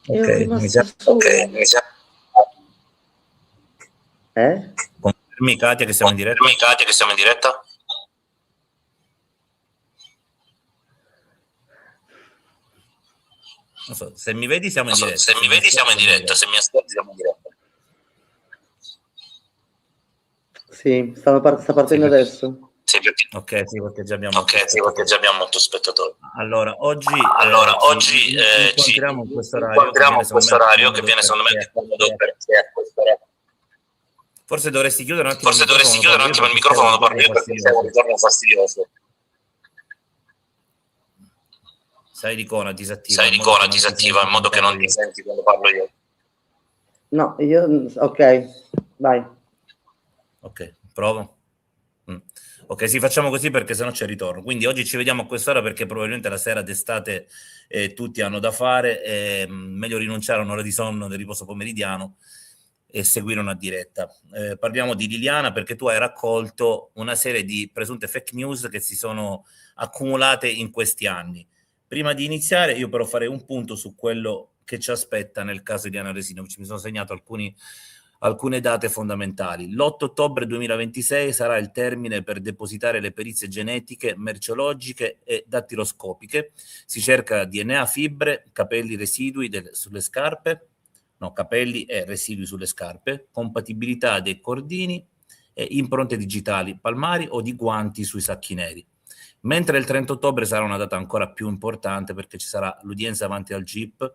Ero Ok, rimasta sola. Confermi Katia che siamo in diretta? Non so, se mi vedi siamo in diretta. Se mi vedi siamo in diretta, se mi ascolti siamo in diretta. Sì, sta partendo adesso. Sì, perché... Ok, sì, perché già abbiamo molto spettatori. Allora, oggi Oggi ci incontriamo in questo orario che viene secondo me più comodo perché è questo orario. Forse dovresti chiudere un attimo Forse dovresti chiudere un attimo il microfono, parlo io perché sei un ritorno fastidioso. Sai l'icona disattiva in modo che non ti senti quando parlo io. No, ok, vai. Ok, provo. Ok, sì, facciamo così perché sennò c'è ritorno. Quindi oggi ci vediamo a quest'ora perché probabilmente la sera d'estate tutti hanno da fare, meglio rinunciare a un'ora di sonno del riposo pomeridiano e seguire una diretta. Parliamo di Liliana perché tu hai raccolto una serie di presunte fake news che si sono accumulate in questi anni. Prima di iniziare io però farei un punto su quello che ci aspetta nel caso di Diana Resinovic. Mi sono segnato alcune date fondamentali. L'8 ottobre 2026 sarà il termine per depositare le perizie genetiche, merceologiche e dattiloscopiche. Si cerca DNA, fibre, capelli residui sulle scarpe, capelli e residui sulle scarpe, compatibilità dei cordini e impronte digitali palmari o di guanti sui sacchi neri. Mentre il 30 ottobre sarà una data ancora più importante perché ci sarà l'udienza avanti al GIP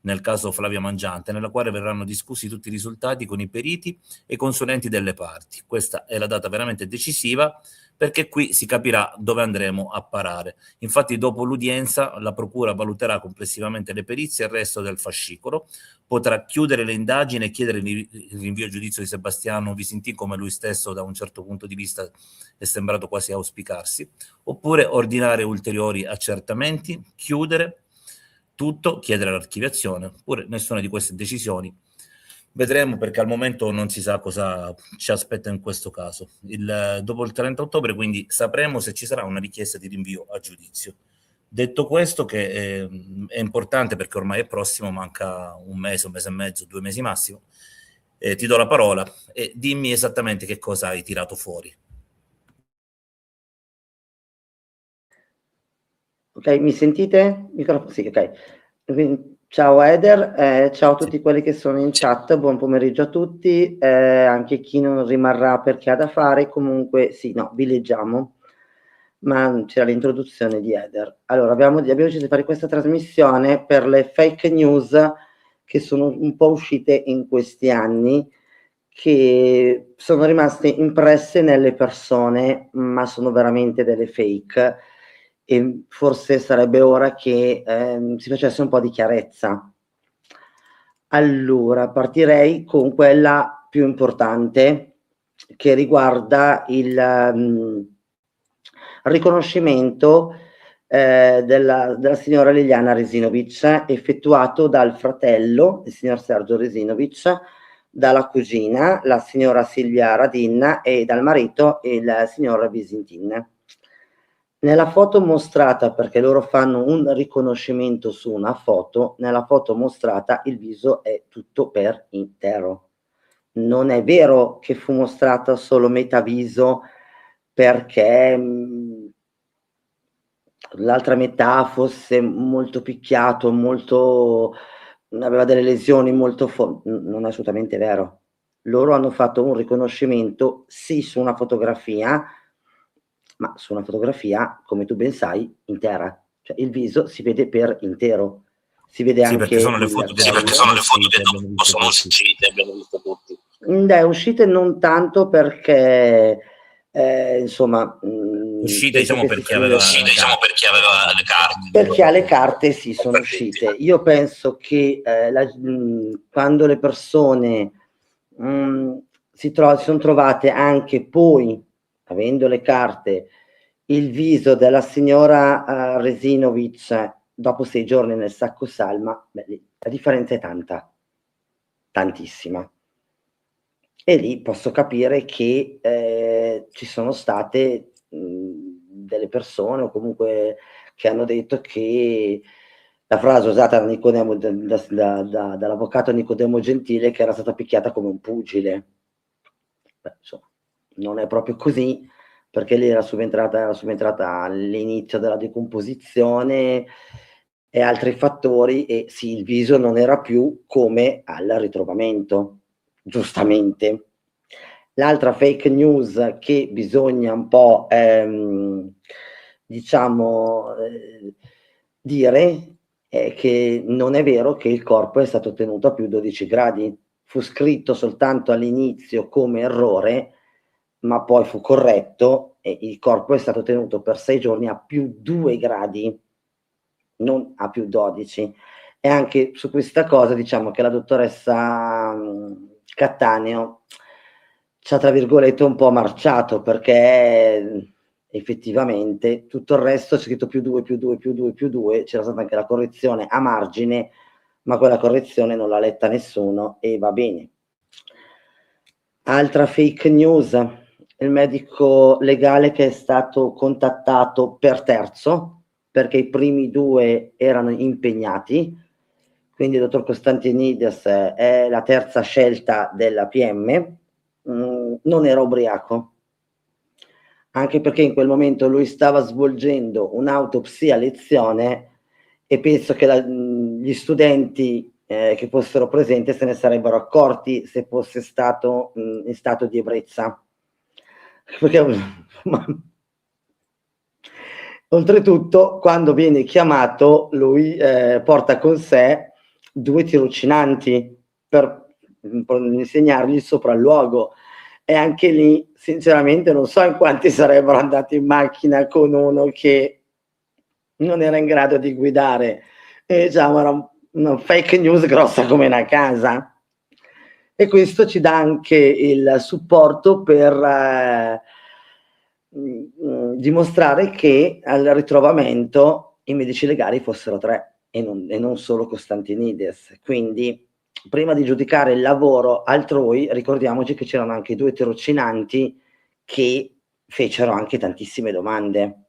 nel caso Flavia Mangiante, nella quale verranno discussi tutti i risultati con i periti e i consulenti delle parti. Questa è la data veramente decisiva perché qui si capirà dove andremo a parare. Infatti dopo l'udienza la procura valuterà complessivamente le perizie e il resto del fascicolo, potrà chiudere le indagini e chiedere il rinvio a giudizio di Sebastiano Visintin, come lui stesso da un certo punto di vista è sembrato quasi auspicarsi, oppure ordinare ulteriori accertamenti, chiudere tutto, chiedere l'archiviazione, oppure nessuna di queste decisioni. Vedremo perché al momento non si sa cosa ci aspetta in questo caso. Dopo il 30 ottobre quindi sapremo se ci sarà una richiesta di rinvio a giudizio. Detto questo, che è importante perché ormai è prossimo, manca un mese e mezzo, 2 mesi massimo, ti do la parola e dimmi esattamente che cosa hai tirato fuori. Ok, mi sentite? Sì, ok. Ciao Eder, ciao a tutti quelli che sono in chat, buon pomeriggio a tutti, anche chi non rimarrà perché ha da fare, comunque sì, no, vi leggiamo, ma c'era l'introduzione di Eder. Allora, abbiamo deciso di fare questa trasmissione per le fake news che sono un po' uscite in questi anni, che sono rimaste impresse nelle persone, ma sono veramente delle fake. E forse sarebbe ora che si facesse un po' di chiarezza. Allora, partirei con quella più importante che riguarda il riconoscimento della signora Liliana Resinovic, effettuato dal fratello, il signor Sergio Resinovic, dalla cugina, la signora Silvia Radin, e dal marito, il signor Visintin. Nella foto mostrata, perché loro fanno un riconoscimento su una foto, nella foto mostrata il viso è tutto per intero. Non è vero che fu mostrata solo metà viso perché l'altra metà fosse molto picchiato, aveva delle lesioni molto non è assolutamente vero. Loro hanno fatto un riconoscimento sì su una fotografia, ma su una fotografia, come tu ben sai, intera. Cioè il viso si vede per intero. Si vede anche perché sono le foto che dopo sono uscite, abbiamo visto tutti. Uscite non tanto perché insomma uscite diciamo per chi aveva le carte. Per chi ha le carte sì, sono uscite. Io penso che quando le persone si sono trovate anche poi, avendo le carte, il viso della signora Resinovic dopo 6 giorni nel sacco salma, la differenza è tantissima. E lì posso capire che ci sono state delle persone o comunque che hanno detto che la frase usata da Nicodemo, dall'avvocato Nicodemo Gentile, che era stata picchiata come un pugile. Beh, insomma, non è proprio così, perché lei era subentrata all'inizio della decomposizione e altri fattori, e sì, il viso non era più come al ritrovamento, giustamente. L'altra fake news che bisogna un po' dire è che non è vero che il corpo è stato tenuto a più 12 gradi. Fu scritto soltanto all'inizio come errore, ma poi fu corretto e il corpo è stato tenuto per 6 giorni a più 2 gradi, non a più 12. E anche su questa cosa diciamo che la dottoressa Cattaneo ci ha, tra virgolette, un po' marciato, perché effettivamente tutto il resto c'è scritto più 2, più 2, più 2, più 2, c'era stata anche la correzione a margine, ma quella correzione non l'ha letta nessuno e va bene. Altra fake news, il medico legale che è stato contattato per terzo, perché i primi 2 erano impegnati, quindi il dottor Costantinides è la terza scelta della PM, non era ubriaco, anche perché in quel momento lui stava svolgendo un'autopsia a lezione e penso che gli studenti che fossero presenti se ne sarebbero accorti se fosse stato in stato di ebbrezza. Perché, oltretutto, quando viene chiamato, lui porta con sé 2 tirocinanti per insegnargli il sopralluogo, e anche lì sinceramente non so in quanti sarebbero andati in macchina con uno che non era in grado di guidare, e diciamo era una fake news grossa come una casa. E questo ci dà anche il supporto per dimostrare che al ritrovamento i medici legali fossero 3 e non solo Costantinides. Quindi prima di giudicare il lavoro altrui ricordiamoci che c'erano anche 2 tirocinanti che fecero anche tantissime domande.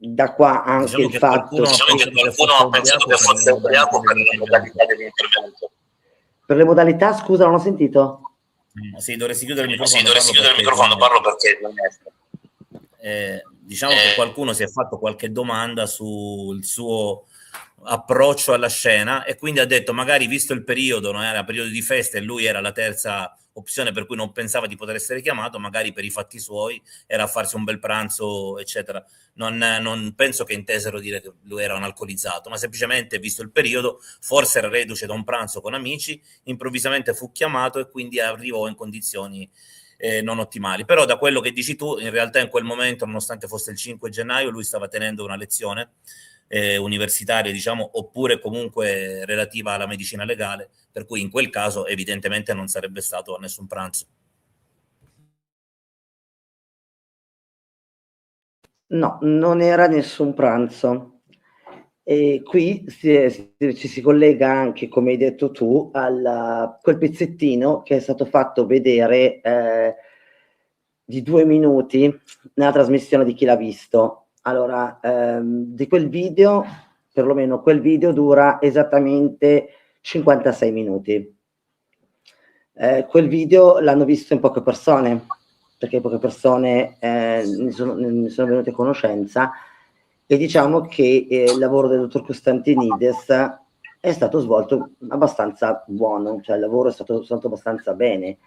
Da qua anche diciamo il fatto che qualcuno ha pensato che fosse ubriaco per le modalità dell'intervento. Per le modalità, scusa, non ho sentito. Sì, dovresti chiudere il Sì, microfono. dovresti chiudere il microfono, parlo perché non è. Diciamo che qualcuno si è fatto qualche domanda sul suo approccio alla scena e quindi ha detto, magari visto il periodo, non era periodo di festa e lui era la terza opzione per cui non pensava di poter essere chiamato, magari per i fatti suoi era a farsi un bel pranzo, eccetera. Non penso che intesero dire che lui era un alcolizzato, ma semplicemente, visto il periodo, forse era reduce da un pranzo con amici, improvvisamente fu chiamato e quindi arrivò in condizioni non ottimali. Però da quello che dici tu, in realtà in quel momento, nonostante fosse il 5 gennaio, lui stava tenendo una lezione universitaria, diciamo, oppure comunque relativa alla medicina legale, per cui in quel caso evidentemente non sarebbe stato a nessun pranzo. No, non era nessun pranzo. E qui ci si collega anche, come hai detto tu, quel pezzettino che è stato fatto vedere di 2 minuti nella trasmissione di Chi l'ha visto. Allora, di quel video, perlomeno quel video dura esattamente 56 minuti. Quel video l'hanno visto in poche persone, perché poche persone ne sono venute a conoscenza, e diciamo che il lavoro del dottor Costantinides è stato svolto abbastanza buono, cioè il lavoro è stato svolto abbastanza bene.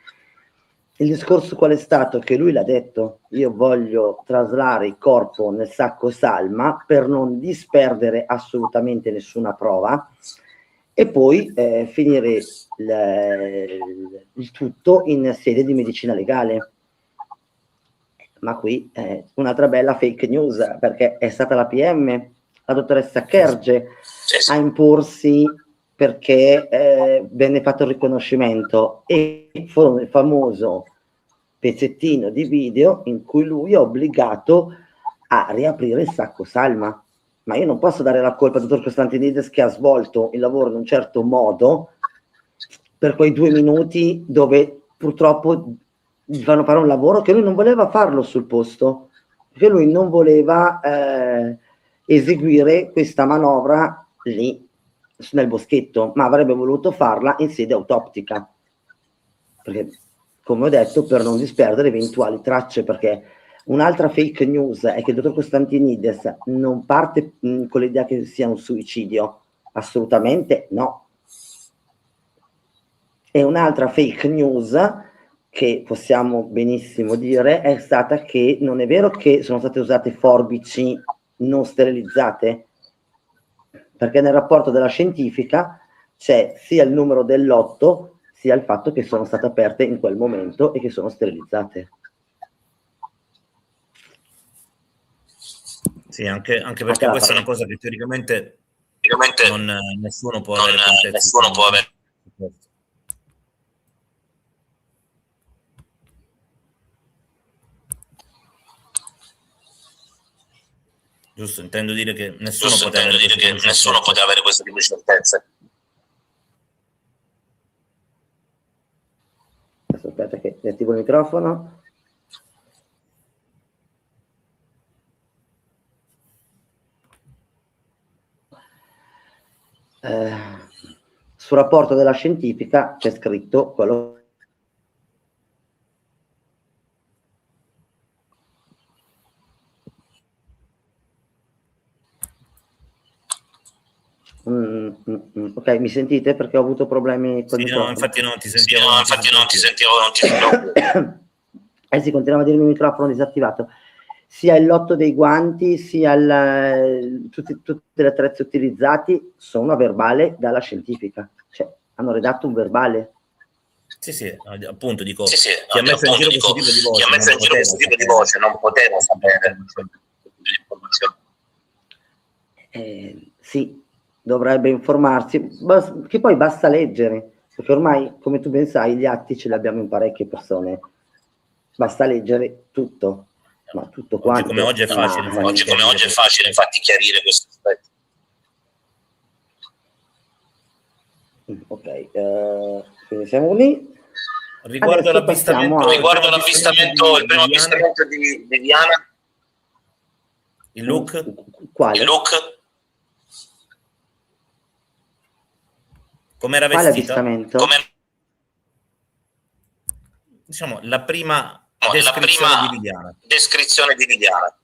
Il discorso qual è stato? Che lui l'ha detto, io voglio traslare il corpo nel sacco salma per non disperdere assolutamente nessuna prova e poi finire il tutto in sede di medicina legale. Ma qui un'altra bella fake news, perché è stata la PM, la dottoressa Kerge, a imporsi perché venne fatto il riconoscimento e fu il famoso pezzettino di video in cui lui è obbligato a riaprire il sacco salma. Ma io non posso dare la colpa al dottor Costantinides che ha svolto il lavoro in un certo modo per quei 2 minuti dove purtroppo gli fanno fare un lavoro che lui non voleva farlo sul posto, perché lui non voleva eseguire questa manovra lì nel boschetto, ma avrebbe voluto farla in sede autoptica, perché, come ho detto, per non disperdere eventuali tracce, perché un'altra fake news è che il dottor Costantinides non parte con l'idea che sia un suicidio, assolutamente no. E un'altra fake news che possiamo benissimo dire è stata che non è vero che sono state usate forbici non sterilizzate, perché nel rapporto della scientifica c'è sia il numero del lotto sia il fatto che sono state aperte in quel momento e che sono sterilizzate. Sì, anche perché questa è una cosa che teoricamente nessuno può avere giusto, intendo dire che nessuno poteva avere questo tipo di certezze. Aspetta che attivo il microfono. Sul rapporto della scientifica c'è scritto quello. Ok, mi sentite? Perché ho avuto problemi con il microfono. No, infatti non ti sentivo. Sì, continuava a dirmi il microfono disattivato. Sia il lotto dei guanti, sia tutte le attrezzi utilizzati sono a verbale dalla scientifica. Cioè, hanno redatto un verbale. Sì, appunto dico, chi ha messo in giro questo tipo di voce non poteva sapere l'informazione. Sì, dovrebbe informarsi, che poi basta leggere, perché ormai, come tu ben sai, gli atti ce li abbiamo in parecchie persone, basta leggere tutto, ma tutto quanto. Come oggi è facile, infatti chiarire questo aspetto. Ok, quindi siamo lì. Riguardo l'avvistamento, il primo avvistamento di Viviana. Il look? Quale? Com'era Quale vestita? avvistamento? Diciamo, la prima descrizione di Viviana.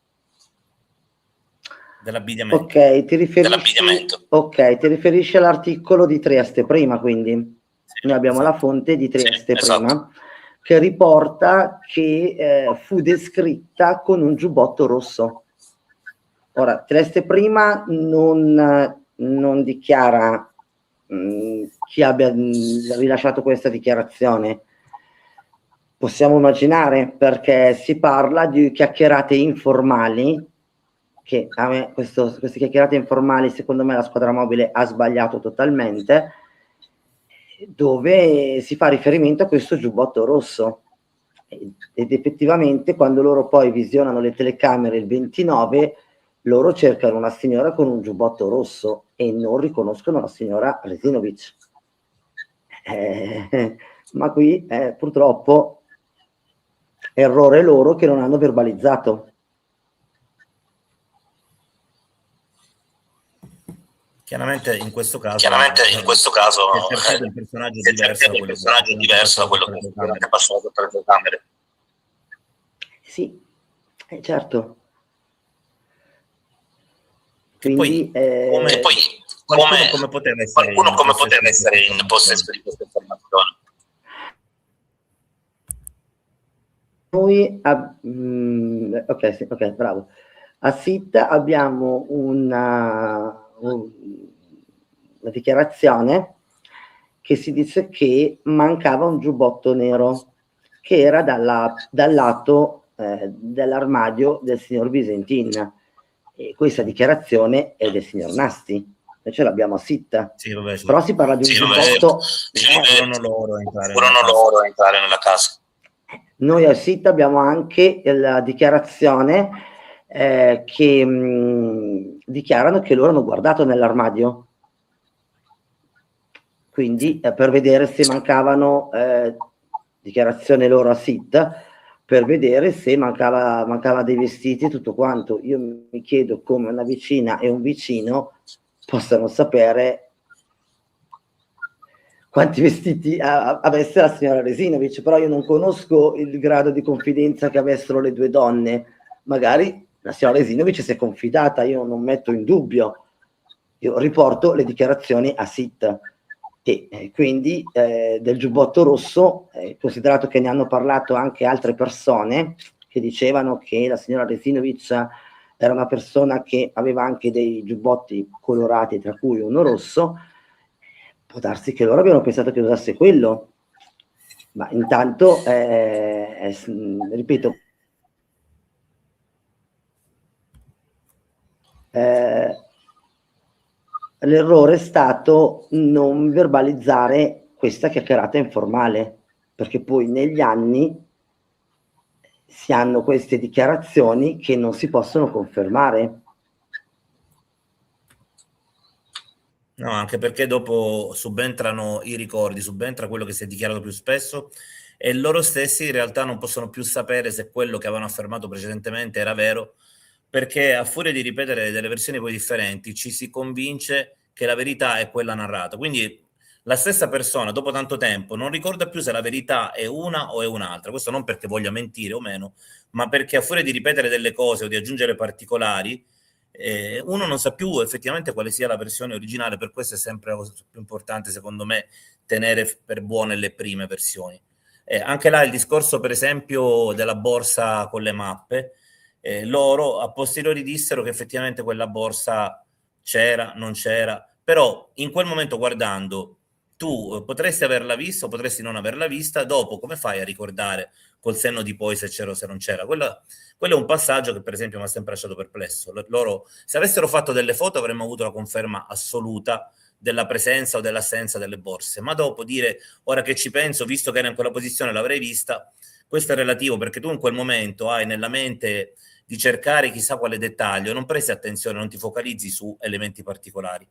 Dell'abbigliamento. Ok, ti riferisci all'articolo di Trieste prima, quindi. Noi abbiamo la fonte di Trieste prima, che riporta che fu descritta con un giubbotto rosso. Ora, Trieste prima non dichiara chi abbia rilasciato questa dichiarazione. Possiamo immaginare, perché si parla di chiacchierate informali, che a me queste chiacchierate informali, secondo me la squadra mobile ha sbagliato totalmente, dove si fa riferimento a questo giubbotto rosso. Ed effettivamente quando loro poi visionano le telecamere il 29, loro cercano una signora con un giubbotto rosso e non riconoscono la signora Resinovic. Ma qui purtroppo errore loro che non hanno verbalizzato. Chiaramente in questo caso il personaggio è diverso da quello che è passato sotto le telecamere. Sì, certo. Quindi come poteva essere in possesso di questa informazione? Noi ok, bravo. A SIT abbiamo una dichiarazione che si dice che mancava un giubbotto nero che era dal lato dell'armadio del signor Visentin, e questa dichiarazione è del signor Nasti, noi ce l'abbiamo a SIT. Però si parla di un giubbotto. Furono loro a entrare nella casa. Noi al SIT abbiamo anche la dichiarazione che dichiarano che loro hanno guardato nell'armadio, quindi per vedere se mancavano dichiarazioni loro a SIT, per vedere se mancava dei vestiti e tutto quanto. Io mi chiedo come una vicina e un vicino possano sapere quanti vestiti avesse la signora Resinovic, però io non conosco il grado di confidenza che avessero le due donne. Magari la signora Resinovic si è confidata, io non metto in dubbio, io riporto le dichiarazioni a SIT e quindi del giubbotto rosso, considerato che ne hanno parlato anche altre persone che dicevano che la signora Resinovic era una persona che aveva anche dei giubbotti colorati, tra cui uno rosso. Può darsi che loro abbiano pensato che usasse quello, ma intanto, ripeto, l'errore è stato non verbalizzare questa chiacchierata informale, perché poi negli anni si hanno queste dichiarazioni che non si possono confermare. No, anche perché dopo subentrano i ricordi, subentra quello che si è dichiarato più spesso e loro stessi in realtà non possono più sapere se quello che avevano affermato precedentemente era vero, perché a furia di ripetere delle versioni poi differenti ci si convince che la verità è quella narrata. Quindi la stessa persona dopo tanto tempo non ricorda più se la verità è una o è un'altra. Questo non perché voglia mentire o meno, ma perché a furia di ripetere delle cose o di aggiungere particolari, uno non sa più effettivamente quale sia la versione originale. Per questo è sempre la cosa più importante, secondo me, tenere per buone le prime versioni. Anche là il discorso, per esempio, della borsa con le mappe, loro a posteriori dissero che effettivamente quella borsa c'era, non c'era, però in quel momento guardando tu potresti averla vista o potresti non averla vista, dopo come fai a ricordare col senno di poi se c'era o se non c'era? Quello è un passaggio che per esempio mi ha sempre lasciato perplesso. Loro, se avessero fatto delle foto avremmo avuto la conferma assoluta della presenza o dell'assenza delle borse, ma dopo dire ora che ci penso, visto che era in quella posizione l'avrei vista, questo è relativo perché tu in quel momento hai nella mente di cercare chissà quale dettaglio, non presti attenzione, non ti focalizzi su elementi particolari.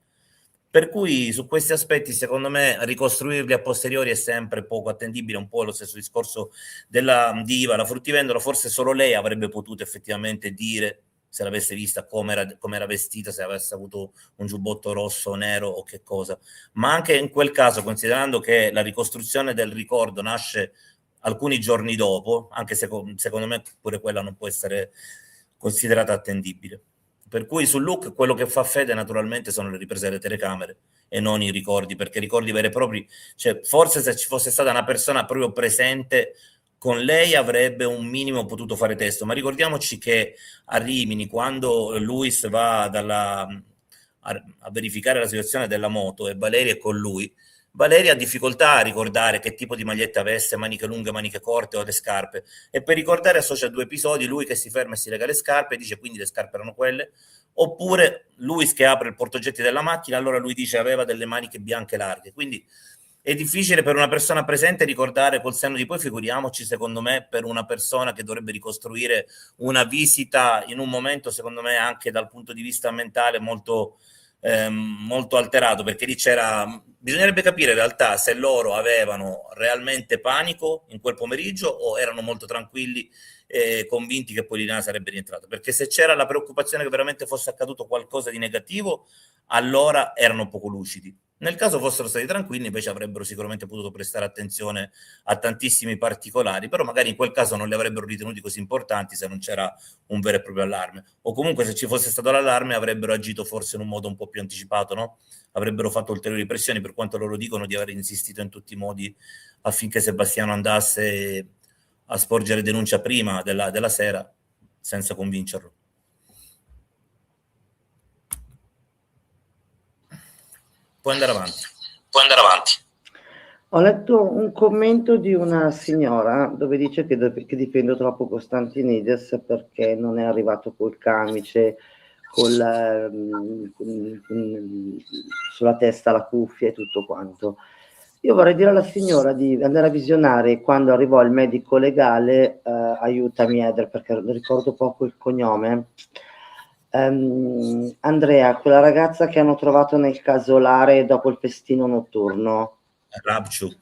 Per cui su questi aspetti, secondo me, ricostruirli a posteriori è sempre poco attendibile, un po' lo stesso discorso della diva, la fruttivendola, forse solo lei avrebbe potuto effettivamente dire, se l'avesse vista, come era vestita, se avesse avuto un giubbotto rosso o nero o che cosa. Ma anche in quel caso, considerando che la ricostruzione del ricordo nasce alcuni giorni dopo, anche se secondo me pure quella non può essere considerata attendibile. Per cui sul look quello che fa fede naturalmente sono le riprese delle telecamere e non i ricordi, perché ricordi veri e propri, cioè forse se ci fosse stata una persona proprio presente con lei avrebbe un minimo potuto fare testo, ma ricordiamoci che a Rimini quando Luis va a verificare la situazione della moto e Valeria è con lui, Valeria ha difficoltà a ricordare che tipo di maglietta avesse, maniche lunghe, maniche corte o le scarpe, e per ricordare associa due episodi: lui che si ferma e si lega le scarpe e dice quindi le scarpe erano quelle, oppure Luis che apre il portaoggetti della macchina, allora lui dice aveva delle maniche bianche larghe. Quindi è difficile per una persona presente ricordare col senno di poi, figuriamoci secondo me per una persona che dovrebbe ricostruire una visita in un momento secondo me anche dal punto di vista mentale molto alterato, perché lì bisognerebbe capire in realtà se loro avevano realmente panico in quel pomeriggio o erano molto tranquilli e convinti che poi Liliana sarebbe rientrata, perché se c'era la preoccupazione che veramente fosse accaduto qualcosa di negativo allora erano poco lucidi. Nel caso fossero stati tranquilli invece avrebbero sicuramente potuto prestare attenzione a tantissimi particolari, però magari in quel caso non li avrebbero ritenuti così importanti se non c'era un vero e proprio allarme, o comunque se ci fosse stato l'allarme avrebbero agito forse in un modo un po' più anticipato, no? Avrebbero fatto ulteriori pressioni, per quanto loro dicono di aver insistito in tutti i modi affinché Sebastiano andasse a sporgere denuncia prima della sera senza convincerlo. Puoi andare avanti. Ho letto un commento di una signora dove dice che difendo troppo Costantinides perché non è arrivato col camice, sulla testa la cuffia e tutto quanto. Io vorrei dire alla signora di andare a visionare quando arrivò il medico legale, aiutami Eder perché ricordo poco il cognome, Andrea, quella ragazza che hanno trovato nel casolare dopo il festino notturno. Rabciuk.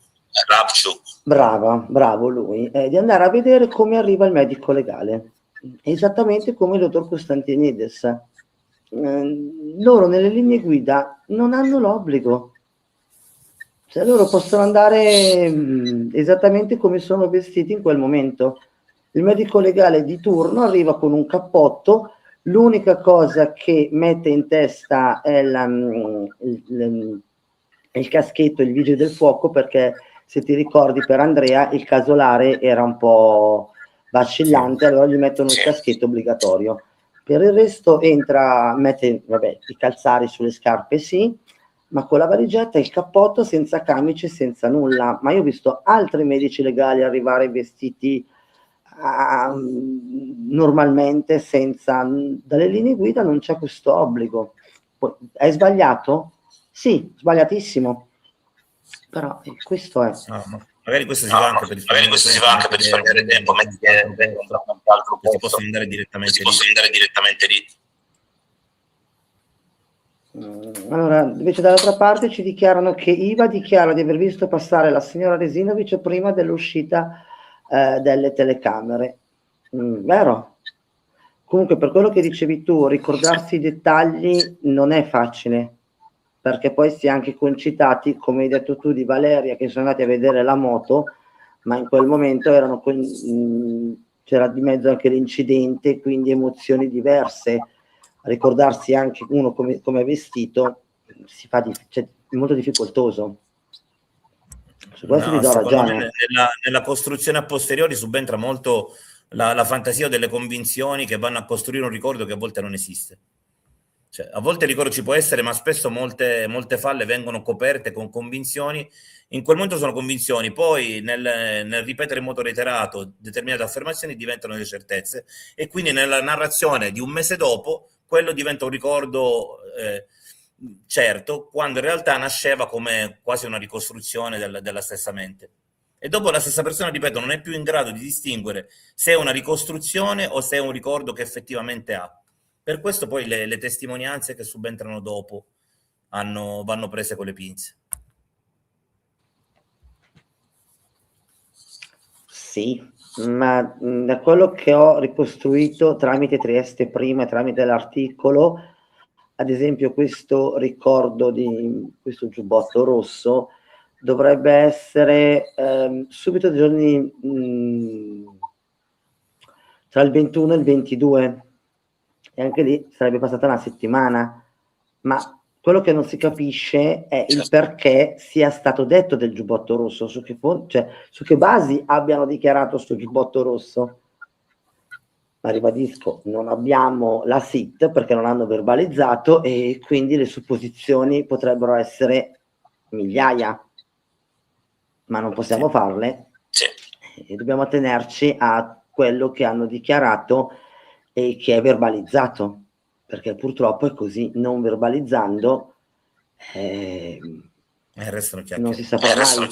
Bravo lui, di andare a vedere come arriva il medico legale, esattamente come il dottor Costantinides. Loro nelle linee guida non hanno l'obbligo, cioè loro possono andare esattamente come sono vestiti in quel momento. Il medico legale di turno arriva con un cappotto, l'unica cosa che mette in testa è il caschetto, il vigile del fuoco, perché se ti ricordi per Andrea il casolare era un po' vacillante, allora gli mettono il caschetto obbligatorio. Per il resto entra, mette i calzari sulle scarpe, sì, ma con la valigetta e il cappotto, senza camice, senza nulla. Ma io ho visto altri medici legali arrivare vestiti normalmente, senza, dalle linee guida non c'è questo obbligo. Poi, è sbagliato? Sì, sbagliatissimo. Però questo è. Magari questo si fa anche per risparmiare tempo, metti che si possono andare direttamente lì. Allora, invece dall'altra parte ci dichiarano che Iva dichiara di aver visto passare la signora Resinovic prima dell'uscita delle telecamere. Vero? Comunque, per quello che dicevi tu, ricordarsi i dettagli non è facile, perché poi si è anche concitati, come hai detto tu, di Valeria, che sono andati a vedere la moto, ma in quel momento c'era di mezzo anche l'incidente, quindi emozioni diverse. Ricordarsi anche uno come è vestito è molto difficoltoso. Su questo ti do ragione. Nella costruzione a posteriori subentra molto la fantasia delle convinzioni che vanno a costruire un ricordo che a volte non esiste. Cioè, a volte il ricordo ci può essere, ma spesso molte falle vengono coperte con convinzioni. In quel momento sono convinzioni, poi nel ripetere in modo reiterato determinate affermazioni diventano delle certezze, e quindi nella narrazione di un mese dopo quello diventa un ricordo certo, quando in realtà nasceva come quasi una ricostruzione della stessa mente. E dopo la stessa persona, ripeto, non è più in grado di distinguere se è una ricostruzione o se è un ricordo che effettivamente ha. Per questo poi le testimonianze che subentrano dopo vanno prese con le pinze. Sì, ma da quello che ho ricostruito tramite Trieste prima e tramite l'articolo, ad esempio questo ricordo di questo giubbotto rosso dovrebbe essere subito dei giorni tra il 21 e il 22, e anche lì sarebbe passata una settimana, ma quello che non si capisce è il perché sia stato detto del giubbotto rosso, su che basi abbiano dichiarato sto giubbotto rosso. Ma ribadisco, non abbiamo la SIT perché non hanno verbalizzato, e quindi le supposizioni potrebbero essere migliaia, ma non possiamo farle, e dobbiamo attenerci a quello che hanno dichiarato e che è verbalizzato, perché purtroppo è così. Non verbalizzando restano chiacchiere. Non si saprà mai. Sono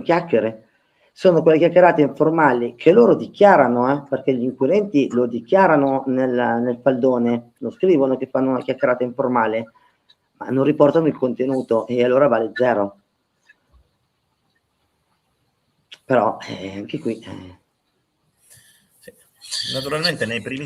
chiacchiere. Sono quelle chiacchierate informali che loro dichiarano, perché gli inquirenti lo dichiarano nel faldone, lo scrivono che fanno una chiacchierata informale, ma non riportano il contenuto, e allora vale zero. Però anche qui naturalmente nei primi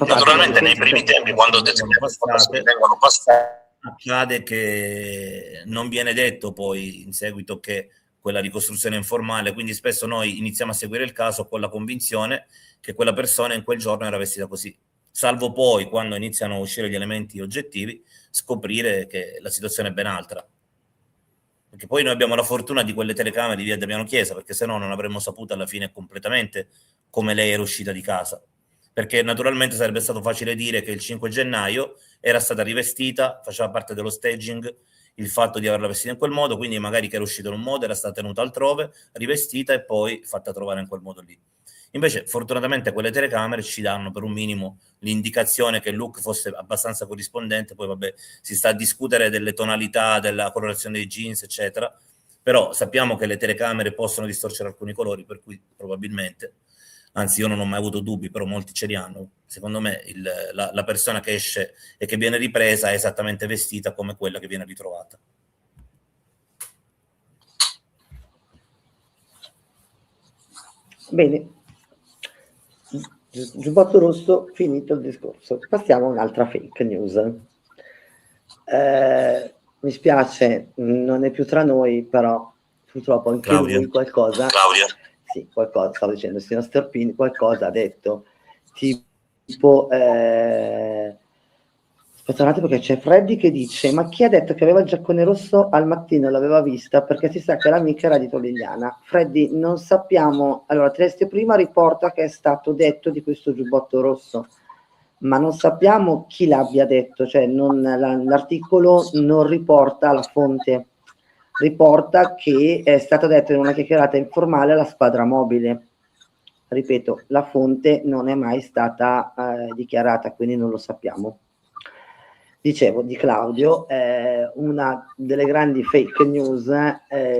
tempi quando vengono passate, accade che non viene detto poi in seguito che quella ricostruzione è informale, quindi spesso noi iniziamo a seguire il caso con la convinzione che quella persona in quel giorno era vestita così, salvo poi, quando iniziano a uscire gli elementi oggettivi, scoprire che la situazione è ben altra. Perché poi noi abbiamo la fortuna di quelle telecamere di via Damiano Chiesa, perché se no non avremmo saputo alla fine completamente come lei era uscita di casa. Perché naturalmente sarebbe stato facile dire che il 5 gennaio era stata rivestita, faceva parte dello staging il fatto di averla vestita in quel modo, quindi magari che era uscita in un modo, era stata tenuta altrove, rivestita e poi fatta trovare in quel modo lì. Invece fortunatamente quelle telecamere ci danno per un minimo l'indicazione che il look fosse abbastanza corrispondente. Poi vabbè, si sta a discutere delle tonalità, della colorazione dei jeans eccetera, però sappiamo che le telecamere possono distorcere alcuni colori, per cui probabilmente, anzi io non ho mai avuto dubbi, però molti ce li hanno, secondo me la persona che esce e che viene ripresa è esattamente vestita come quella che viene ritrovata. Bene, giubbotto rosso, finito il discorso. Passiamo a un'altra fake news. Mi spiace, non è più tra noi, però purtroppo anche lui qualcosa... Claudia. Sì, qualcosa, stavo dicendo, il signor Sterpini qualcosa ha detto, tipo... Aspetta un attimo, perché c'è Freddy che dice: ma chi ha detto che aveva il giaccone rosso al mattino l'aveva vista? Perché si sa che l'amica era di Liliana. Freddy, non sappiamo. Allora, Trieste prima riporta che è stato detto di questo giubbotto rosso, ma non sappiamo chi l'abbia detto, cioè l'articolo non riporta la fonte, riporta che è stato detto in una chiacchierata informale alla squadra mobile. Ripeto, la fonte non è mai stata dichiarata, quindi non lo sappiamo. Dicevo di Claudio, una delle grandi fake news,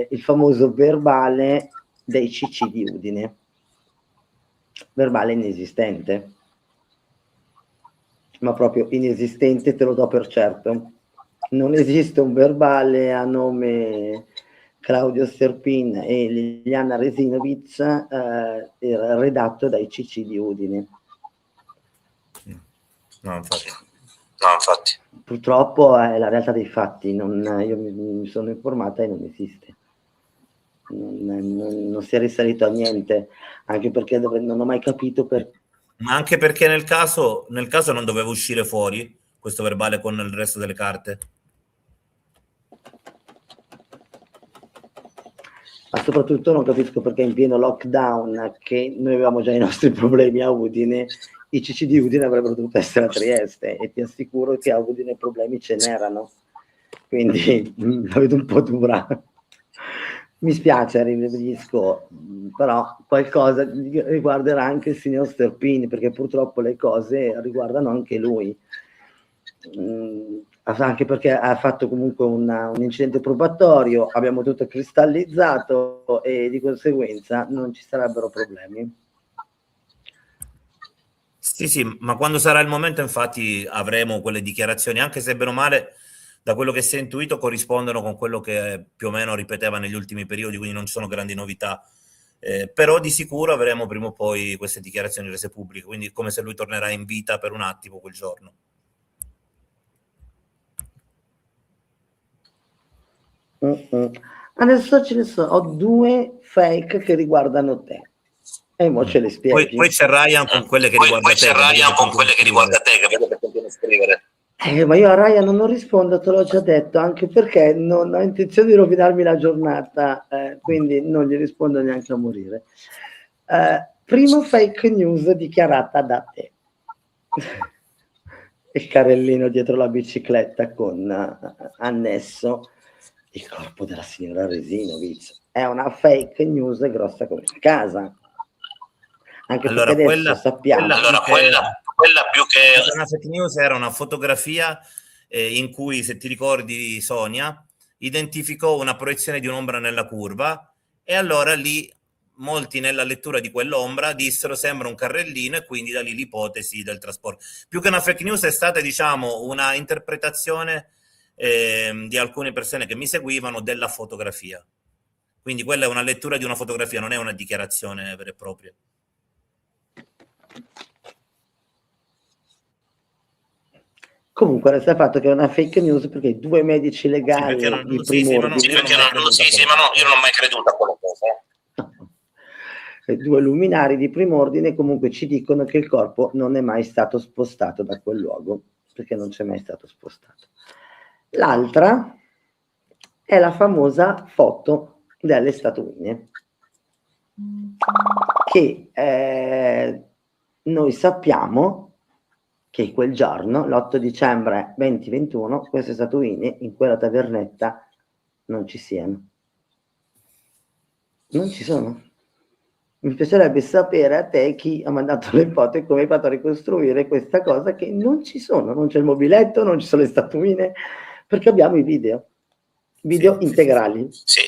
il famoso verbale dei CC di Udine, verbale inesistente, ma proprio inesistente, te lo do per certo. Non esiste un verbale a nome Claudio Sterpin e Liliana Resinovic redatto dai CC di Udine. No, infatti. Purtroppo è la realtà dei fatti, io mi sono informata e non esiste. Non si è risalito a niente, anche perché non ho mai capito Ma anche perché nel caso non doveva uscire fuori questo verbale con il resto delle carte. Ma soprattutto non capisco perché in pieno lockdown, che noi avevamo già i nostri problemi a Udine, i CC di Udine avrebbero dovuto essere a Trieste, e ti assicuro che a Udine problemi ce n'erano, quindi la vedo un po' dura. Mi spiace, ribadisco, però qualcosa riguarderà anche il signor Sterpini, perché purtroppo le cose riguardano anche lui. Anche perché ha fatto comunque un incidente probatorio, abbiamo tutto cristallizzato e di conseguenza non ci sarebbero problemi. Sì, ma quando sarà il momento infatti avremo quelle dichiarazioni, anche se bene o male da quello che si è intuito corrispondono con quello che più o meno ripeteva negli ultimi periodi, quindi non ci sono grandi novità, però di sicuro avremo prima o poi queste dichiarazioni rese pubbliche, quindi è come se lui tornerà in vita per un attimo quel giorno. Adesso ce ne sono, ho 2 fake che riguardano te. E mo ce le spieghi. Poi c'è Ryan con quelle che riguarda te. Poi c'è Ryan con quelle che riguarda te, che vedo che continua a scrivere. Ma io a Ryan non rispondo, te l'ho già detto, anche perché non ho intenzione di rovinarmi la giornata, quindi non gli rispondo neanche a morire. Primo fake news dichiarata da te. Il carrellino dietro la bicicletta con annesso il corpo della signora Resinovic. È una fake news grossa come una casa. Anche allora, perché adesso sappiamo... Quella più che... Una fake news era una fotografia in cui, se ti ricordi Sonia, identificò una proiezione di un'ombra nella curva e allora lì molti nella lettura di quell'ombra dissero sembra un carrellino e quindi da lì l'ipotesi del trasporto. Più che una fake news è stata, diciamo, una interpretazione di alcune persone che mi seguivano della fotografia. Quindi quella è una lettura di una fotografia, non è una dichiarazione vera e propria. Comunque resta il fatto che è una fake news perché 2 medici legali di primo ordine... ma io non ho mai creduto a quella cosa. 2 luminari di primo ordine comunque ci dicono che il corpo non è mai stato spostato da quel luogo, perché non c'è mai stato spostato. L'altra è la famosa foto delle statuine, che noi sappiamo che quel giorno, l'8 dicembre 2021, queste statuine in quella tavernetta non ci siano. Non ci sono. Mi piacerebbe sapere a te chi ha mandato le foto e come hai fatto a ricostruire questa cosa, che non ci sono, non c'è il mobiletto, non ci sono le statuine, perché abbiamo i video integrali. Sì.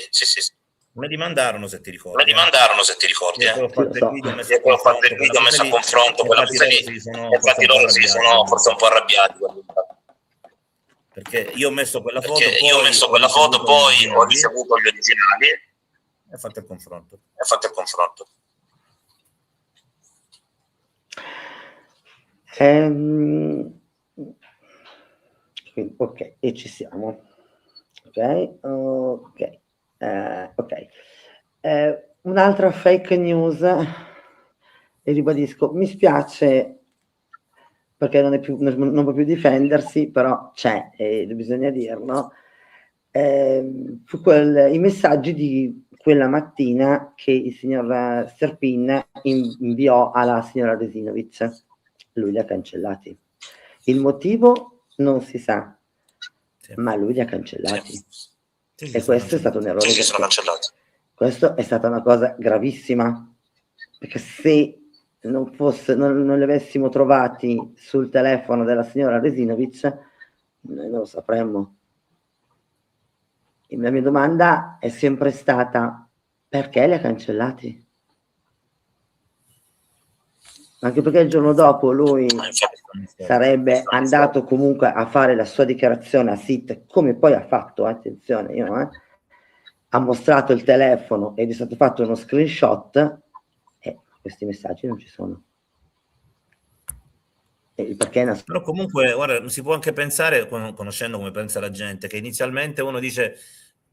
Me li mandarono, se ti ricordi. Ho fatto il video, ho messo a confronto quella cosa lì. Infatti loro si sono forse un po' arrabbiati. Perché io ho messo quella foto, poi ho ricevuto gli originali e ho fatto il confronto. Ok, e ci siamo. Ok. Un'altra fake news, e ribadisco, mi spiace perché non può più difendersi, però c'è, e bisogna dirlo. Fu i messaggi di quella mattina che il signor Sterpin inviò alla signora Resinovic. Lui li ha cancellati. Il motivo non si sa, ma lui li ha cancellati. E questo è stato un errore. Sì, sono cancellati. Questo è stata una cosa gravissima, perché se non li avessimo trovati sul telefono della signora Resinovic, noi non lo sapremmo. La mia domanda è sempre stata: perché li ha cancellati? Anche perché il giorno dopo lui sarebbe andato comunque a fare la sua dichiarazione a SIT, come poi ha fatto, attenzione, ha mostrato il telefono ed è stato fatto uno screenshot e questi messaggi non ci sono. Perché però comunque, guarda, si può anche pensare, conoscendo come pensa la gente, che inizialmente uno dice,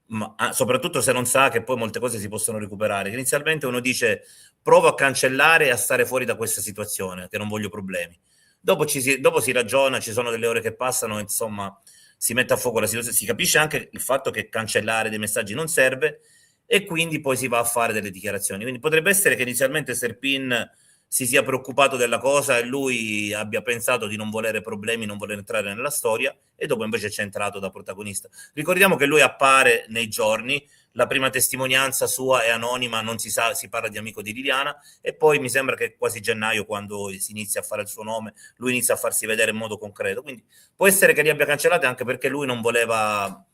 ma soprattutto se non sa che poi molte cose si possono recuperare, che inizialmente uno dice provo a cancellare e a stare fuori da questa situazione, che non voglio problemi. Dopo si ragiona, ci sono delle ore che passano, insomma, si mette a fuoco la situazione, si capisce anche il fatto che cancellare dei messaggi non serve e quindi poi si va a fare delle dichiarazioni. Quindi potrebbe essere che inizialmente Sterpin si sia preoccupato della cosa e lui abbia pensato di non volere problemi, non voler entrare nella storia, e dopo invece c'è entrato da protagonista. Ricordiamo che lui appare nei giorni, la prima testimonianza sua è anonima, non si sa, si parla di amico di Liliana, e poi mi sembra che quasi gennaio, quando si inizia a fare il suo nome, lui inizia a farsi vedere in modo concreto. Quindi può essere che li abbia cancellati anche perché lui non voleva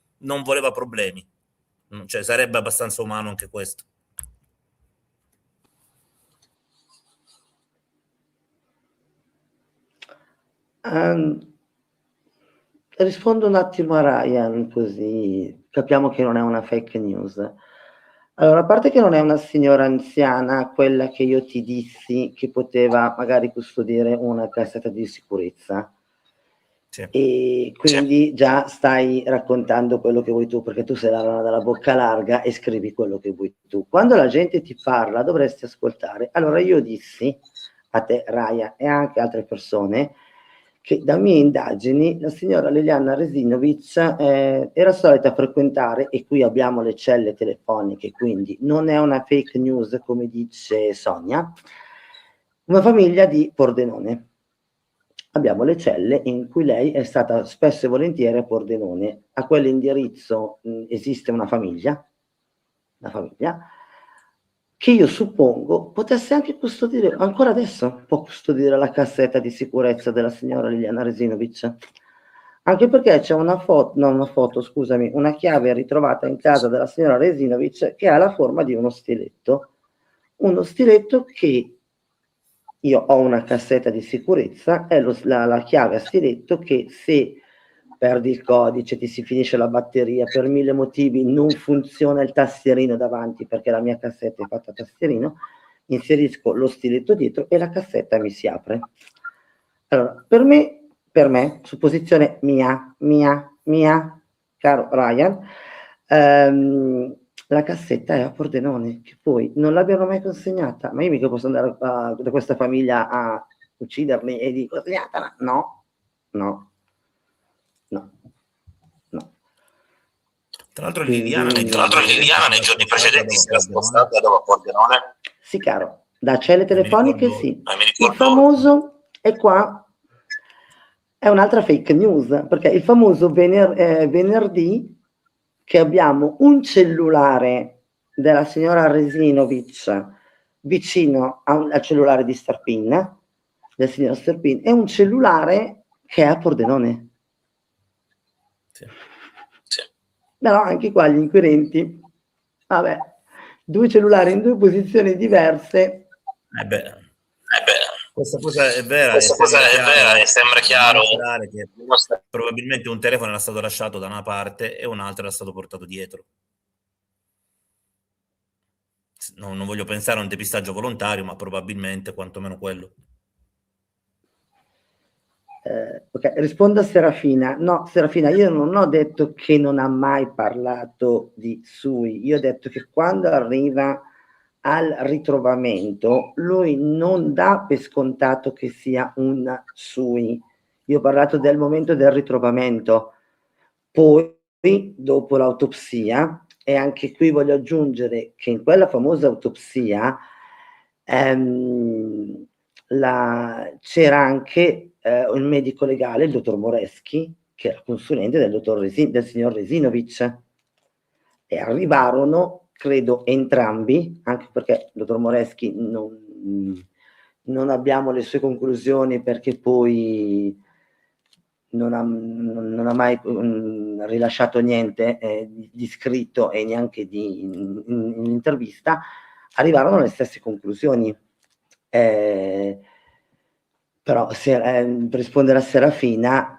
problemi. Cioè, sarebbe abbastanza umano anche questo. Rispondo un attimo a Ryan, così capiamo che non è una fake news. Allora, a parte che non è una signora anziana, quella che io ti dissi che poteva magari custodire una cassetta di sicurezza. Sì. E quindi già stai raccontando quello che vuoi tu, perché tu sei la rana dalla bocca larga e scrivi quello che vuoi tu. Quando la gente ti parla dovresti ascoltare. Allora io dissi a te, Raya, e anche altre persone, che da mie indagini la signora Liliana Resinovic era solita frequentare, e qui abbiamo le celle telefoniche, quindi non è una fake news come dice Sonia, una famiglia di Pordenone. Abbiamo le celle in cui lei è stata spesso e volentieri a Pordenone. A quell'indirizzo esiste una famiglia che io suppongo potesse anche custodire, ancora adesso può custodire la cassetta di sicurezza della signora Liliana Resinovic. Anche perché c'è una chiave ritrovata in casa della signora Resinovic che ha la forma di uno stiletto che io ho una cassetta di sicurezza, è la chiave a stiletto che, se perdi il codice, ti si finisce la batteria, per 1000 motivi non funziona il tastierino davanti, perché la mia cassetta è fatta a tastierino, inserisco lo stiletto dietro e la cassetta mi si apre. Allora, per me, supposizione mia, caro Ryan, la cassetta è a Pordenone, che poi non l'abbiano mai consegnata, ma io mica posso andare da questa famiglia a uccidermi e di consegnatela. No. Tra l'altro Liliana nei giorni precedenti si era spostata da Pordenone. Sì, caro, da celle telefoniche sì. Il famoso, e qua è un'altra fake news, perché il famoso venerdì che abbiamo un cellulare della signora Resinovic vicino al cellulare di Sterpin, del signor Sterpin, è un cellulare che è a Pordenone. Sì. Però anche qua gli inquirenti, vabbè, 2 cellulari in 2 posizioni diverse. Questa cosa è vera, e sembra chiaro che probabilmente un telefono era stato lasciato da una parte e un altro era stato portato dietro. Non voglio pensare a un depistaggio volontario, ma probabilmente quantomeno quello. Ok, rispondo a Serafina. No, Serafina, io non ho detto che non ha mai parlato di Sui, io ho detto che quando arriva al ritrovamento lui non dà per scontato che sia un Sui. Io ho parlato del momento del ritrovamento, poi dopo l'autopsia, e anche qui voglio aggiungere che in quella famosa autopsia c'era anche un medico legale, il dottor Moreschi, che era consulente del signor Resinovic, e arrivarono, credo, entrambi, anche perché il dottor Moreschi non abbiamo le sue conclusioni, perché poi non ha mai rilasciato niente di scritto e neanche in intervista. Arrivarono alle stesse conclusioni. Però per rispondere a Serafina,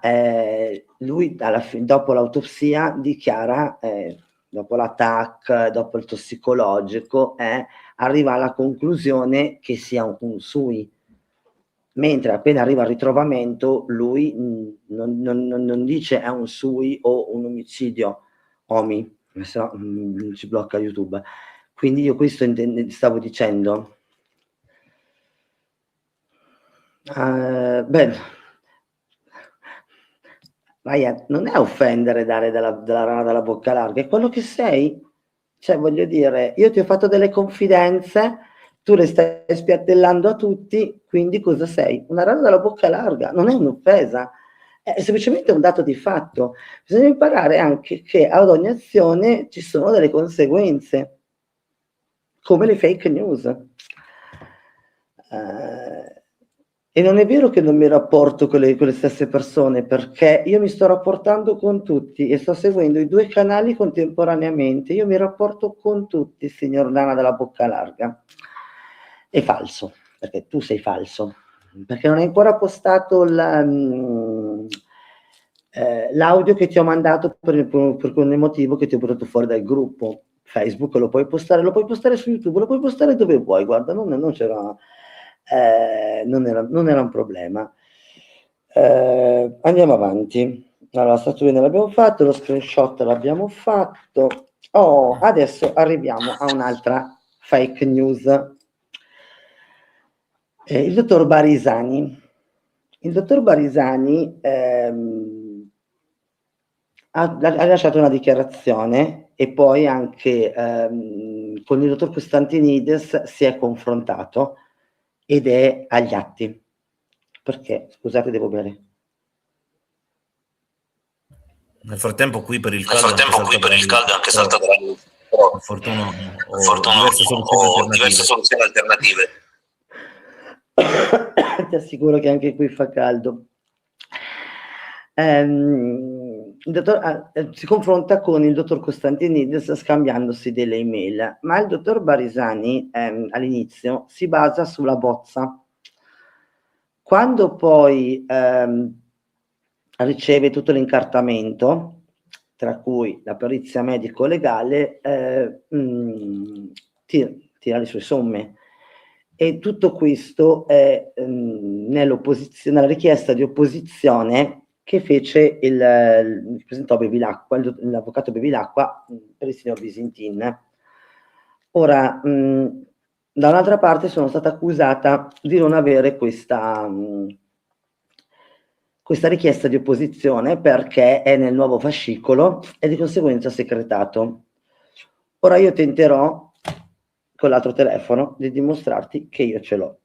lui dopo l'autopsia dichiara, dopo l'attacco, dopo il tossicologico, arriva alla conclusione che sia un SUI, mentre appena arriva al ritrovamento lui non dice è un SUI o un omicidio OMI, se no ci blocca YouTube. Quindi io questo stavo dicendo. Beh, non è offendere dare della rana dalla bocca larga, è quello che sei. Cioè, voglio dire, io ti ho fatto delle confidenze, tu le stai spiattellando a tutti, quindi cosa sei? Una rana dalla bocca larga, non è un'offesa, è semplicemente un dato di fatto. Bisogna imparare anche che ad ogni azione ci sono delle conseguenze, come le fake news. E non è vero che non mi rapporto con le stesse persone, perché io mi sto rapportando con tutti e sto seguendo i 2 canali contemporaneamente. Io mi rapporto con tutti, signor Nana della bocca larga. È falso, perché tu sei falso, perché non hai ancora postato l'audio che ti ho mandato per quel motivo che ti ho portato fuori dal gruppo. Facebook lo puoi postare su YouTube, lo puoi postare dove vuoi, guarda, non c'era... non era un problema. Andiamo avanti. Allora, la statuina l'abbiamo fatto, lo screenshot l'abbiamo fatto. Adesso arriviamo a un'altra fake news. Il dottor Barisani. Il dottor Barisani ha lasciato una dichiarazione e poi anche con il dottor Costantinides si è confrontato ed è agli atti. Perché? Scusate, devo bere. Nel frattempo qui per il caldo è anche saltato la luce. Per fortuna ho diverse soluzioni alternative. Ti assicuro che anche qui fa caldo. Il dottor si confronta con il dottor Costantinides scambiandosi delle email, ma il dottor Barisani all'inizio si basa sulla bozza. Quando poi riceve tutto l'incartamento, tra cui la perizia medico-legale, tira le sue somme. E tutto questo è nella richiesta di opposizione che fece presentò Bevilacqua, l'avvocato Bevilacqua per il signor Visintin. Ora, da un'altra parte sono stata accusata di non avere questa richiesta di opposizione perché è nel nuovo fascicolo e di conseguenza segretato. Ora io tenterò con l'altro telefono di dimostrarti che io ce l'ho.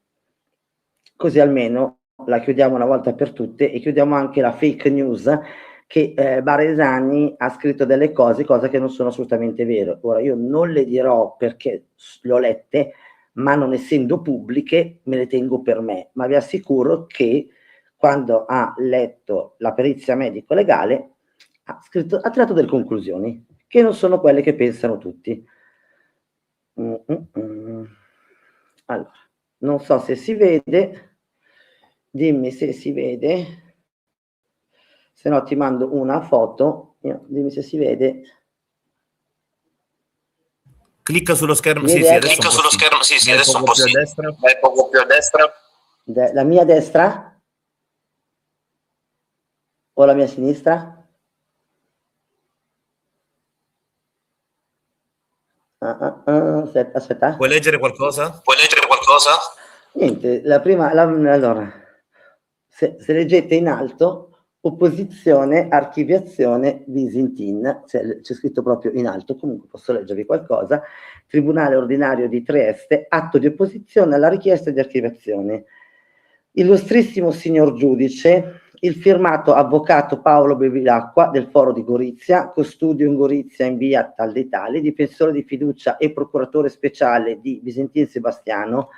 Così almeno la chiudiamo una volta per tutte e chiudiamo anche la fake news che Barisani ha scritto delle cose che non sono assolutamente vere. Ora io non le dirò perché le ho lette, ma non essendo pubbliche me le tengo per me, ma vi assicuro che quando ha letto la perizia medico-legale ha tratto delle conclusioni che non sono quelle che pensano tutti. Allora, non so se si vede, dimmi se si vede, se no ti mando una foto, dimmi se si vede. Clicca sullo schermo, clicca sullo schermo, sì, adesso un po' sì. Vai poco più a destra. La mia destra? O la mia sinistra? Aspetta. Puoi leggere qualcosa? Niente, allora, se leggete in alto, opposizione, archiviazione, Visintin, c'è scritto proprio in alto, comunque posso leggervi qualcosa, Tribunale Ordinario di Trieste, atto di opposizione alla richiesta di archiviazione. Illustrissimo signor giudice, il firmato avvocato Paolo Bevilacqua del Foro di Gorizia, custodio in Gorizia in via Tal dei Tali, difensore di fiducia e procuratore speciale di Visintin Sebastiano,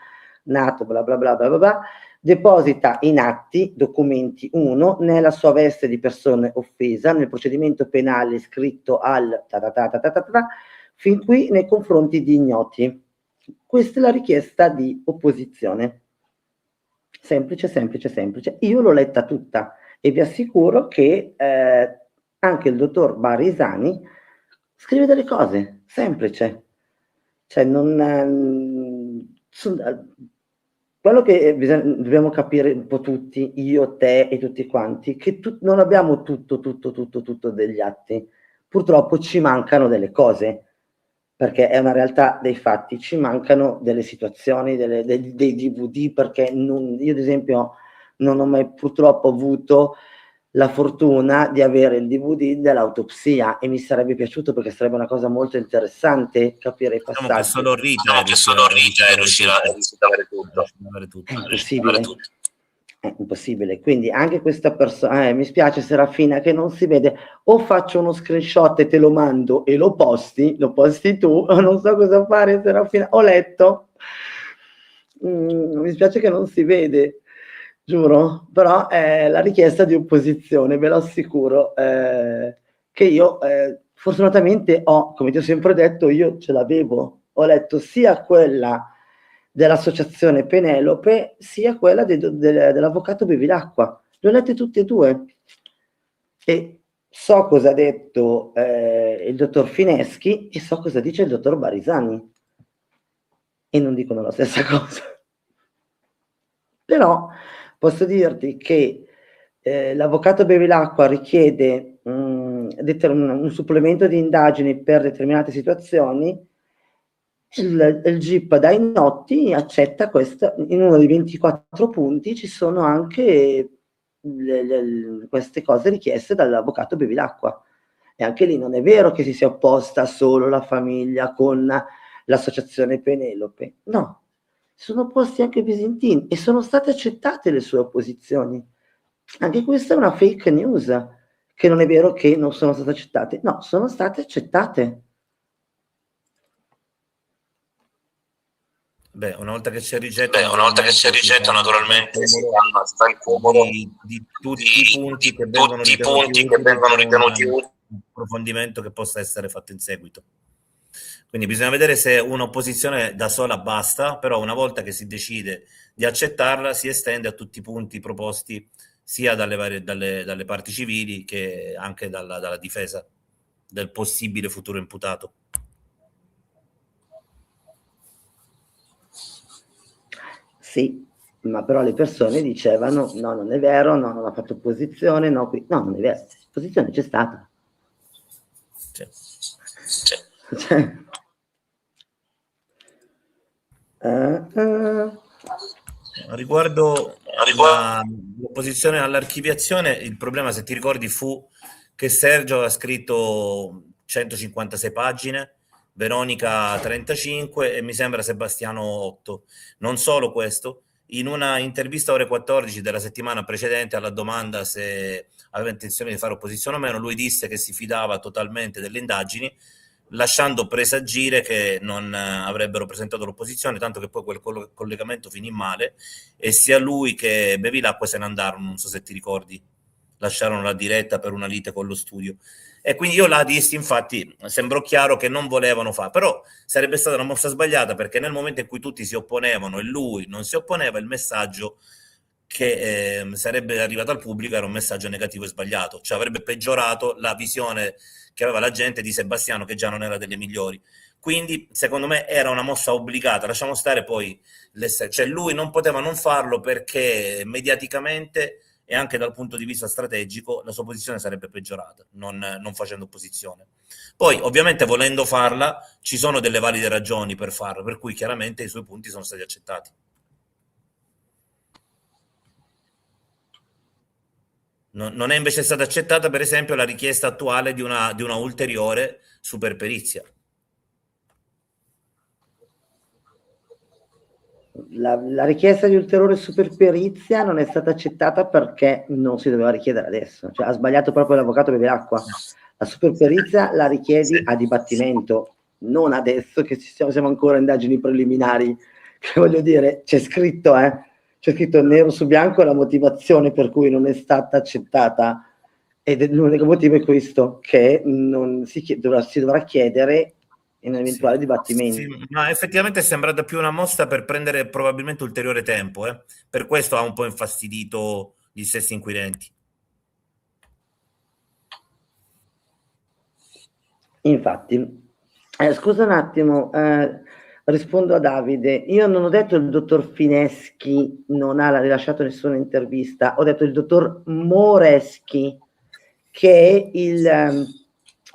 nato bla bla bla bla bla bla, deposita in atti, documenti 1, nella sua veste di persona offesa, nel procedimento penale iscritto al fin qui nei confronti di ignoti. Questa è la richiesta di opposizione. Semplice, semplice, semplice. Io l'ho letta tutta e vi assicuro che anche il dottor Barisani scrive delle cose, semplice. Cioè quello che dobbiamo capire un po' tutti, io, te e tutti quanti, che non abbiamo tutto degli atti. Purtroppo ci mancano delle cose, perché è una realtà dei fatti, ci mancano delle situazioni, dei DVD, perché io ad esempio non ho mai purtroppo avuto la fortuna di avere il DVD dell'autopsia e mi sarebbe piaciuto, perché sarebbe una cosa molto interessante capire i passaggi. Diciamo che solo Rita è riuscita ad avere tutto. È impossibile. È impossibile, quindi anche questa persona, mi spiace Serafina che non si vede, o faccio uno screenshot e te lo mando e lo posti tu, non so cosa fare Serafina, ho letto, mi spiace che non si vede, giuro, però è la richiesta di opposizione, ve lo assicuro, che io fortunatamente come ti ho sempre detto, io ce l'avevo, ho letto sia quella dell'associazione Penelope sia quella dell'avvocato Bevilacqua, le ho lette tutte e due e so cosa ha detto il dottor Fineschi e so cosa dice il dottor Barisani e non dicono la stessa cosa, però posso dirti che l'avvocato Bevilacqua richiede un supplemento di indagini per determinate situazioni. Il GIP dai notti accetta questo, in uno dei 24 punti ci sono anche queste cose richieste dall'avvocato Bevilacqua e anche lì non è vero che si sia opposta solo la famiglia con l'associazione Penelope, no, sono opposti anche Visintin e sono state accettate le sue opposizioni. Anche questa è una fake news, che non è vero che non sono state accettate, no, sono state accettate. Beh, una volta che c'è rigetto, naturalmente si fa il cumulo di tutti i punti che vengono ritenuti utili, un approfondimento che possa essere fatto in seguito. Quindi bisogna vedere se un'opposizione da sola basta, però una volta che si decide di accettarla si estende a tutti i punti proposti sia dalle parti civili che anche dalla difesa del possibile futuro imputato. Sì, ma però le persone dicevano no, non è vero, no, non ha fatto opposizione, no, non è vero, opposizione c'è stata. Cioè. Riguardo l'opposizione all'archiviazione, il problema, se ti ricordi, fu che Sergio ha scritto 156 pagine, Veronica 35 e mi sembra Sebastiano 8. Non solo questo, in una intervista a Ore 14 della settimana precedente alla domanda se aveva intenzione di fare opposizione o meno, lui disse che si fidava totalmente delle indagini, lasciando presagire che non avrebbero presentato l'opposizione, tanto che poi quel collegamento finì male e sia lui che Bevilacqua se ne andarono, non so se ti ricordi, lasciarono la diretta per una lite con lo studio. E quindi io la dissi, infatti sembrò chiaro che non volevano fare, però sarebbe stata una mossa sbagliata, perché nel momento in cui tutti si opponevano e lui non si opponeva, il messaggio che sarebbe arrivato al pubblico era un messaggio negativo e sbagliato, cioè avrebbe peggiorato la visione che aveva la gente di Sebastiano, che già non era delle migliori. Quindi secondo me era una mossa obbligata, lasciamo stare poi cioè lui non poteva non farlo perché mediaticamente e anche dal punto di vista strategico la sua posizione sarebbe peggiorata non facendo opposizione. Poi ovviamente volendo farla ci sono delle valide ragioni per farlo, per cui chiaramente i suoi punti sono stati accettati. Non è invece stata accettata per esempio la richiesta attuale di una ulteriore superperizia. La richiesta di ulteriore superperizia non è stata accettata perché non si doveva richiedere adesso, cioè ha sbagliato proprio l'avvocato Bevilacqua. La superperizia la richiedi a dibattimento, non adesso che siamo ancora in indagini preliminari, che voglio dire, c'è scritto nero su bianco la motivazione per cui non è stata accettata, ed l'unico motivo è questo, che non si dovrà chiedere in un eventuale dibattimento. Sì, ma effettivamente è sembrata più una mossa per prendere probabilmente ulteriore tempo, per questo ha un po' infastidito gli stessi inquirenti. Infatti, scusa un attimo, rispondo a Davide. Io non ho detto il dottor Fineschi non ha rilasciato nessuna intervista, ho detto il dottor Moreschi, che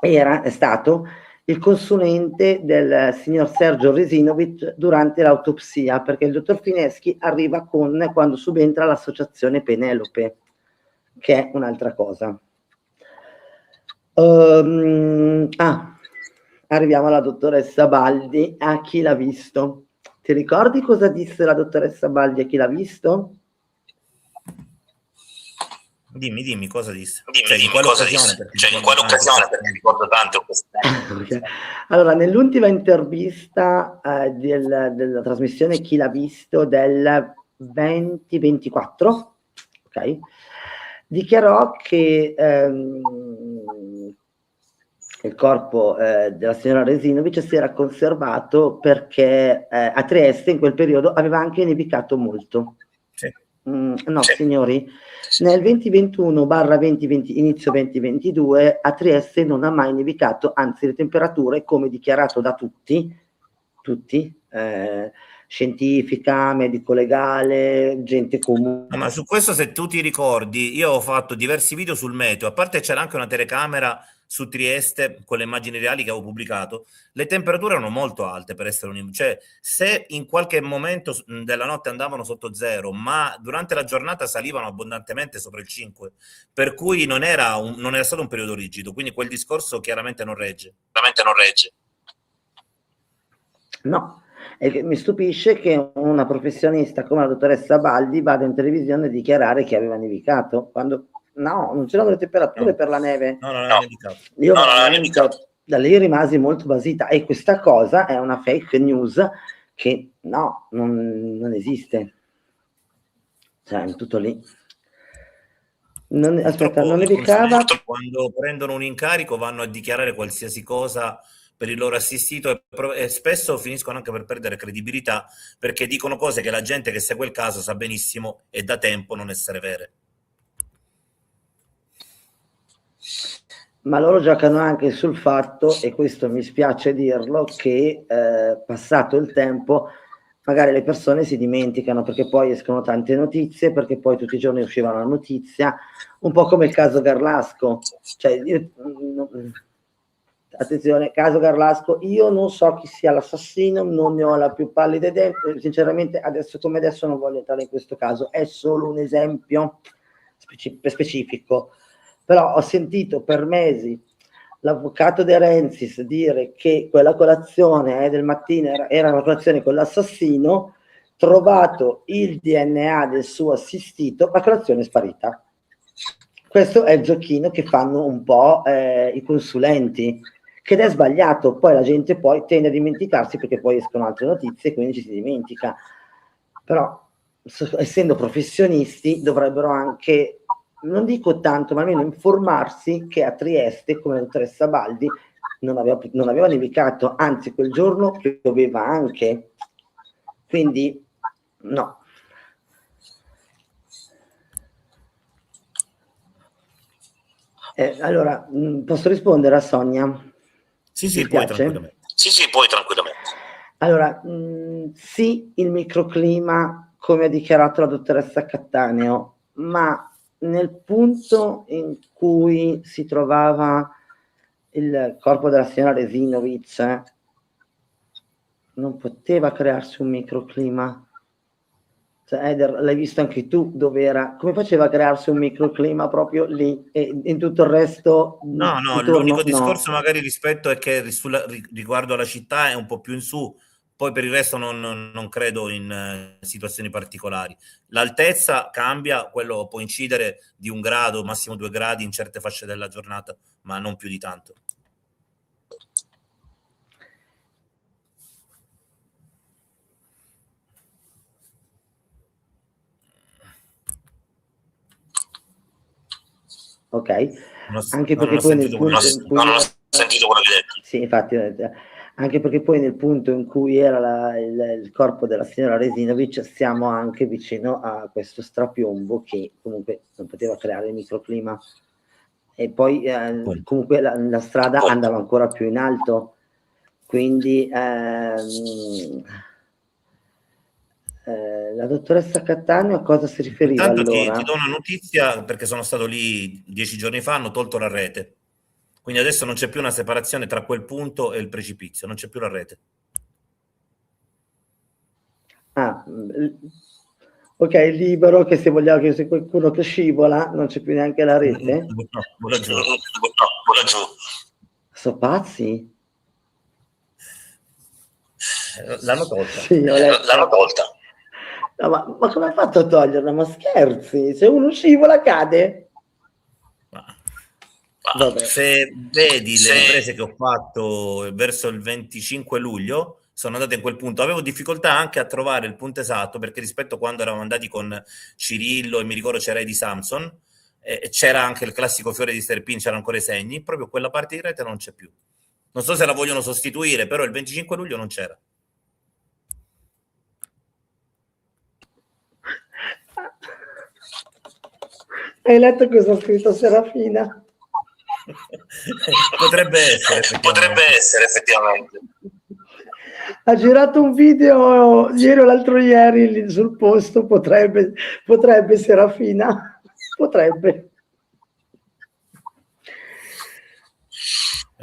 è stato il consulente del signor Sergio Resinovic durante l'autopsia, perché il dottor Fineschi arriva quando subentra l'associazione Penelope, che è un'altra cosa. Arriviamo alla dottoressa Baldi, a chi l'ha visto. Ti ricordi cosa disse la dottoressa Baldi a chi l'ha visto? Dimmi cosa disse. In quale occasione? Perché ricordo tanto questo. Okay. Allora, nell'ultima intervista della trasmissione Chi l'ha visto del 2024, ok, dichiarò che il corpo della signora Resinovic si era conservato perché a Trieste in quel periodo aveva anche nevicato molto. Sì. No, signori, nel 2021/2020, inizio 2022, a Trieste non ha mai nevicato, anzi le temperature, come dichiarato da tutti, scientifica, medico-legale, gente comune. No, ma su questo, se tu ti ricordi, io ho fatto diversi video sul meteo, a parte c'era anche una telecamera su Trieste con le immagini reali che avevo pubblicato. Le temperature erano molto alte per essere cioè se in qualche momento della notte andavano sotto zero, ma durante la giornata salivano abbondantemente sopra il 5, per cui non era stato un periodo rigido, quindi quel discorso chiaramente non regge. No, e che mi stupisce che una professionista come la dottoressa Baldi vada in televisione a dichiarare che aveva nevicato, quando no, non c'erano le temperature per la neve. No, non ha nevicato. Io da lì rimasi molto basita, e questa cosa è una fake news che no, non esiste. Cioè, è tutto lì. Non nevicava. Quando prendono un incarico vanno a dichiarare qualsiasi cosa per il loro assistito e spesso finiscono anche per perdere credibilità, perché dicono cose che la gente che segue il caso sa benissimo e da tempo non essere vere. Ma loro giocano anche sul fatto, e questo mi spiace dirlo, che passato il tempo magari le persone si dimenticano, perché poi escono tante notizie, perché poi tutti i giorni usciva una notizia, un po' come il caso Garlasco. Cioè, attenzione, caso Garlasco, io non so chi sia l'assassino, non ne ho la più pallida idea, sinceramente adesso come adesso non voglio entrare in questo caso, è solo un esempio specifico, però ho sentito per mesi l'avvocato De Renzis dire che quella colazione del mattino era una colazione con l'assassino, trovato il DNA del suo assistito, la colazione è sparita. Questo è il giochino che fanno un po' i consulenti, che è sbagliato. Poi la gente poi tende a dimenticarsi, perché poi escono altre notizie e quindi ci si dimentica. Però, essendo professionisti, dovrebbero anche, non dico tanto, ma almeno informarsi che a Trieste, come la dottoressa Baldi, non aveva nevicato, anzi quel giorno pioveva anche. Quindi, no. Allora, posso rispondere a Sonia? Sì, puoi tranquillamente. Allora, sì, il microclima, come ha dichiarato la dottoressa Cattaneo, ma nel punto in cui si trovava il corpo della signora Resinovic, non poteva crearsi un microclima. Cioè, Eder, l'hai visto anche tu dove era? Come faceva a crearsi un microclima proprio lì e in tutto il resto? No, l'unico discorso magari rispetto è che riguardo alla città è un po' più in su, poi per il resto non credo in situazioni particolari. L'altezza cambia, quello può incidere di 1 grado, massimo 2 gradi in certe fasce della giornata, ma non più di tanto. Ok, anche perché poi nel punto in cui... Non ho sentito quello che hai detto. Sì, infatti, anche perché poi nel punto in cui era il corpo della signora Resinovic siamo anche vicino a questo strapiombo che comunque non poteva creare il microclima. E poi comunque la strada andava ancora più in alto, quindi la dottoressa Cattaneo a cosa si riferiva? Intanto allora? ti do una notizia, perché sono stato lì 10 giorni fa, hanno tolto la rete, quindi adesso non c'è più una separazione tra quel punto e il precipizio, non c'è più la rete. Ok, libero, che se vogliamo che se qualcuno che scivola non c'è più neanche la rete? No, vola giù. Sono pazzi? L'hanno tolta. Sì, l'hanno tolta. No, ma come ha fatto a toglierla? Ma scherzi? Se uno scivola cade? Se vedi le riprese che ho fatto verso il 25 luglio, sono andato in quel punto, avevo difficoltà anche a trovare il punto esatto, perché rispetto a quando eravamo andati con Cirillo e mi ricordo c'era Eddie Samson, c'era anche il classico fiore di Sterpin, c'erano ancora i segni, proprio quella parte di rete non c'è più. Non so se la vogliono sostituire, però il 25 luglio non c'era. Hai letto cosa ha scritto Serafina? Potrebbe essere effettivamente. Ha girato un video ieri o l'altro ieri lì sul posto, potrebbe Serafina, potrebbe.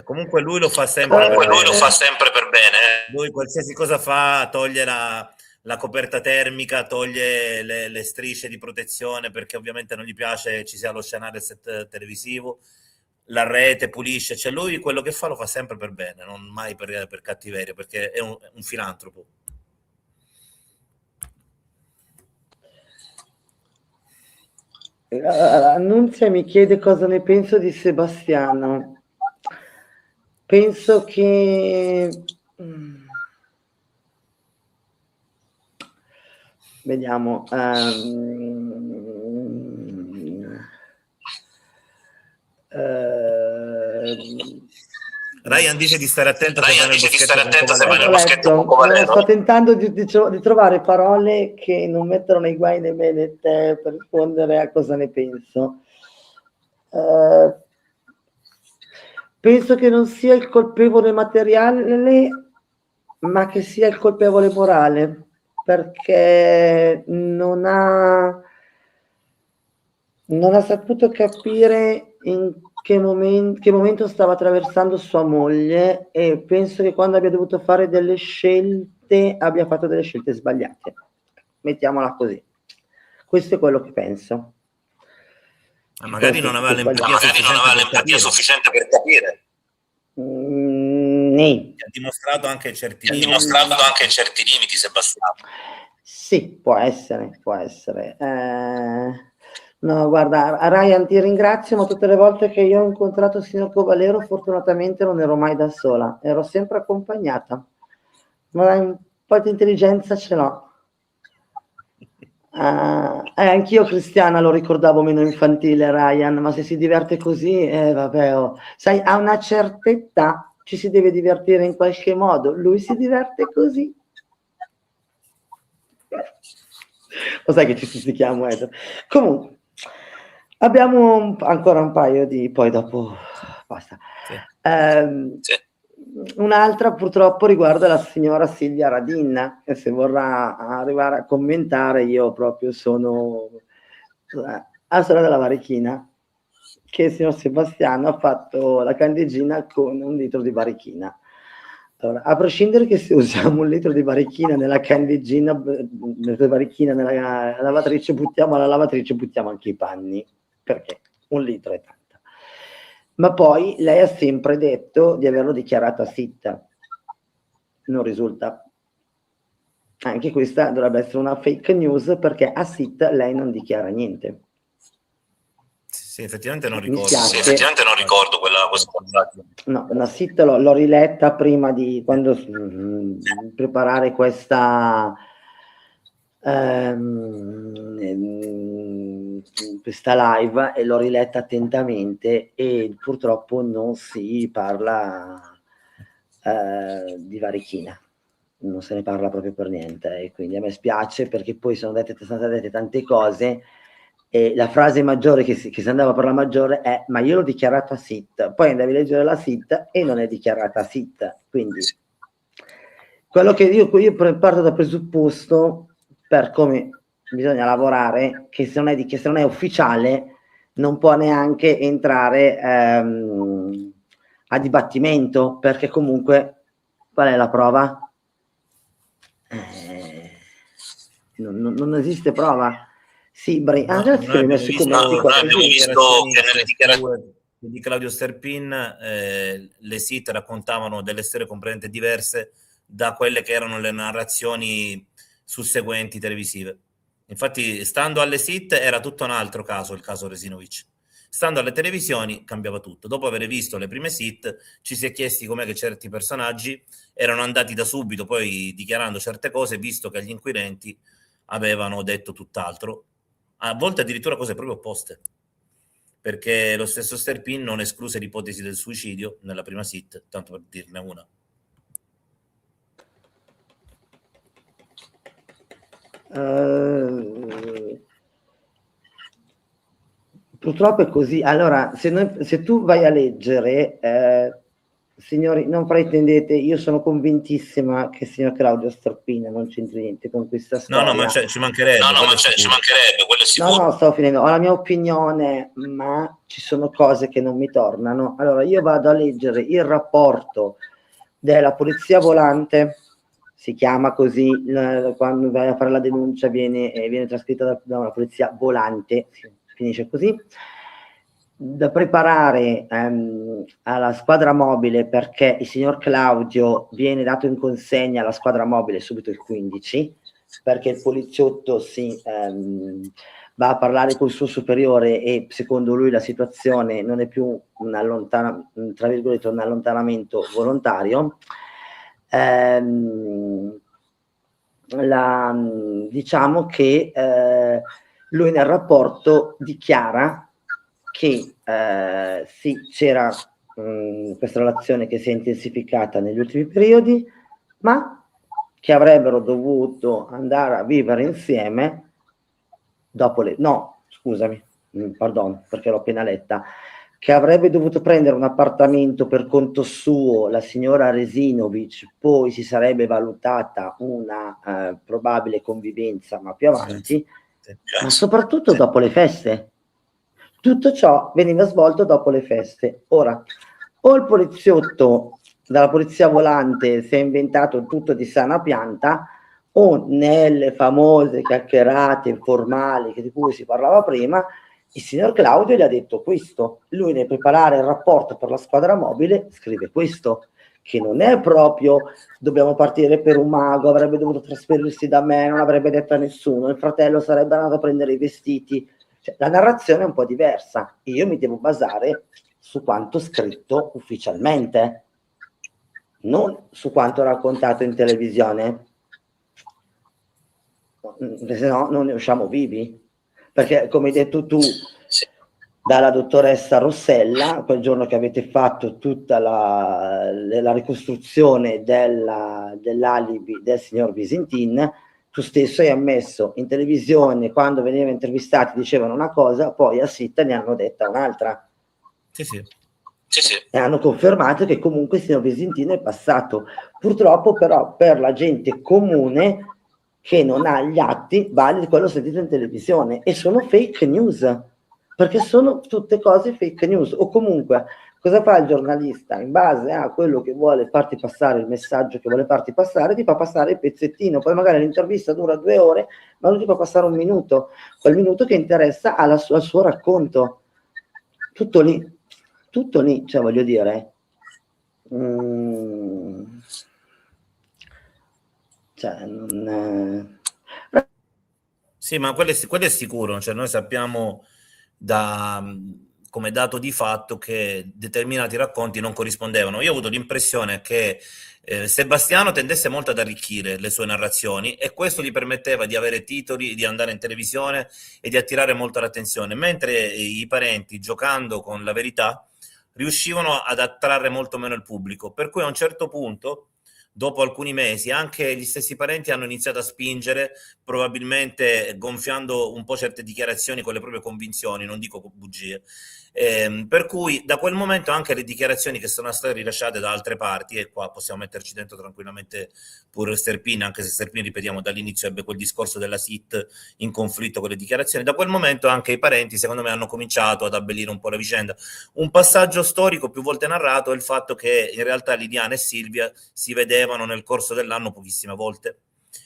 Comunque lui lo fa sempre per bene. Lui qualsiasi cosa fa, toglie la coperta termica, toglie le strisce di protezione, perché ovviamente non gli piace ci sia lo scenario set televisivo, la rete pulisce, cioè lui quello che fa lo fa sempre per bene, non mai per cattiveria, perché è un filantropo. Annunzia mi chiede cosa ne penso di Sebastiano. Penso che vediamo. Ryan dice di stare attento se va nel boschetto con Covalero. Sto tentando di trovare parole che non mettono nei guai né me né te per rispondere a cosa ne penso. Penso che non sia il colpevole materiale, ma che sia il colpevole morale, perché non ha saputo capire in che momento stava attraversando sua moglie, e penso che quando abbia dovuto fare delle scelte abbia fatto delle scelte sbagliate. Mettiamola così. Questo è quello che penso. Magari non aveva l'empatia sufficiente per capire. Ha dimostrato anche certi limiti, Sebastiano. Sì, può essere. No, guarda, Ryan, ti ringrazio, ma tutte le volte che io ho incontrato il signor Covalero, fortunatamente non ero mai da sola, ero sempre accompagnata. Ma un po' di intelligenza ce l'ho. Anch'io Cristiana lo ricordavo meno infantile, Ryan, ma se si diverte così, vabbè, sai, a una certa età ci si deve divertire in qualche modo, lui si diverte così. Lo sai che ci stuzzichiamo, comunque abbiamo ancora un paio di, poi dopo basta. Sì. Un'altra purtroppo riguarda la signora Silvia Radin, che se vorrà arrivare a commentare, io proprio sono alla storia della varichina, che il signor Sebastiano ha fatto la candeggina con 1 litro di varichina. Allora, a prescindere che se usiamo 1 litro di varichina nella candeggina, nella lavatrice, buttiamo alla lavatrice, buttiamo anche i panni, perché 1 litro è tanta. Ma poi lei ha sempre detto di averlo dichiarato a SIT. Non risulta. Anche questa dovrebbe essere una fake news, perché a SIT lei non dichiara niente. Sì, effettivamente non ricordo. Sì, effettivamente non ricordo quella cosa. No, la SIT l'ho riletta prima di quando preparare questa live, e l'ho riletta attentamente, e purtroppo non si parla di varichina, non se ne parla proprio per niente, e quindi a me spiace, perché poi sono state dette tante cose, e la frase maggiore che si andava per la maggiore è: ma io l'ho dichiarato a SIT. Poi andavi a leggere la SIT e non è dichiarata a SIT. Quindi quello che io parto dal presupposto, per come bisogna lavorare, che se non è ufficiale non può neanche entrare a dibattimento, perché comunque qual è la prova? Non esiste prova. Sì, abbiamo visto che nelle dichiarazioni di Claudio Sterpin le SIT raccontavano delle storie completamente diverse da quelle che erano le narrazioni susseguenti televisive. Infatti, stando alle SIT era tutto un altro caso, il caso Resinovic. Stando alle televisioni cambiava tutto. Dopo aver visto le prime SIT ci si è chiesti com'è che certi personaggi erano andati da subito poi dichiarando certe cose, visto che gli inquirenti avevano detto tutt'altro, a volte addirittura cose proprio opposte, perché lo stesso Sterpin non escluse l'ipotesi del suicidio nella prima SIT, tanto per dirne una. Purtroppo è così. Allora, se tu vai a leggere, signori, non fraintendete, io sono convintissima che il signor Claudio Sterpin non c'entri niente con questa storia. No, ma ci mancherebbe. Ci mancherebbe, quello è sicuro. No, stavo finendo. Ho la mia opinione, ma ci sono cose che non mi tornano. Allora, io vado a leggere il rapporto della polizia volante, si chiama così, quando vai a fare la denuncia viene trascritta da una polizia volante, finisce così, da preparare alla squadra mobile, perché il signor Claudio viene dato in consegna alla squadra mobile subito il 15, perché il poliziotto va a parlare col suo superiore e secondo lui la situazione non è più tra virgolette un allontanamento volontario. Diciamo che lui nel rapporto dichiara che sì, c'era questa relazione che si è intensificata negli ultimi periodi, ma che avrebbero dovuto andare a vivere insieme dopo perché l'ho appena letta, che avrebbe dovuto prendere un appartamento per conto suo la signora Resinovic, poi si sarebbe valutata una probabile convivenza, ma più avanti, ma soprattutto dopo le feste. Tutto ciò veniva svolto dopo le feste. Ora, o il poliziotto dalla polizia volante si è inventato tutto di sana pianta, o nelle famose chiacchierate informali di cui si parlava prima, il signor Claudio gli ha detto questo. Lui nel preparare il rapporto per la squadra mobile scrive questo, che non è proprio dobbiamo partire per un mago, avrebbe dovuto trasferirsi da me, non avrebbe detto a nessuno, il fratello sarebbe andato a prendere i vestiti. Cioè, la narrazione è un po' diversa, io mi devo basare su quanto scritto ufficialmente, non su quanto raccontato in televisione, se no non ne usciamo vivi, perché come hai detto tu, dalla dottoressa Rossella, quel giorno che avete fatto tutta la ricostruzione dell'alibi del signor Visintin, tu stesso hai ammesso in televisione, quando veniva intervistati dicevano una cosa, poi a SIT ne hanno detta un'altra. Sì. E hanno confermato che comunque il signor Visintin è passato. Purtroppo però per la gente comune che non ha gli atti vale quello sentito in televisione, e sono fake news. perché sono tutte cose fake news. O comunque, cosa fa il giornalista? In base a quello che vuole farti passare, il messaggio che vuole farti passare, ti fa passare il pezzettino, poi magari l'intervista dura 2 ore, ma lui ti fa passare 1 minuto, quel minuto che interessa al suo racconto. Tutto lì, cioè voglio dire, cioè non... Sì, ma quello è sicuro, cioè noi sappiamo come dato di fatto che determinati racconti non corrispondevano. Io ho avuto l'impressione che Sebastiano tendesse molto ad arricchire le sue narrazioni e questo gli permetteva di avere titoli, di andare in televisione e di attirare molto l'attenzione, mentre i parenti, giocando con la verità, riuscivano ad attrarre molto meno il pubblico, per cui a un certo punto, dopo alcuni mesi, anche gli stessi parenti hanno iniziato a spingere, probabilmente gonfiando un po' certe dichiarazioni con le proprie convinzioni, non dico bugie. Per cui da quel momento anche le dichiarazioni che sono state rilasciate da altre parti, e qua possiamo metterci dentro tranquillamente pure Sterpin, anche se Sterpin, ripetiamo, dall'inizio ebbe quel discorso della SIT in conflitto con le dichiarazioni, da quel momento anche i parenti secondo me hanno cominciato ad abbellire un po' la vicenda. Un passaggio storico più volte narrato è il fatto che in realtà Liliana e Silvia si vedevano nel corso dell'anno pochissime volte,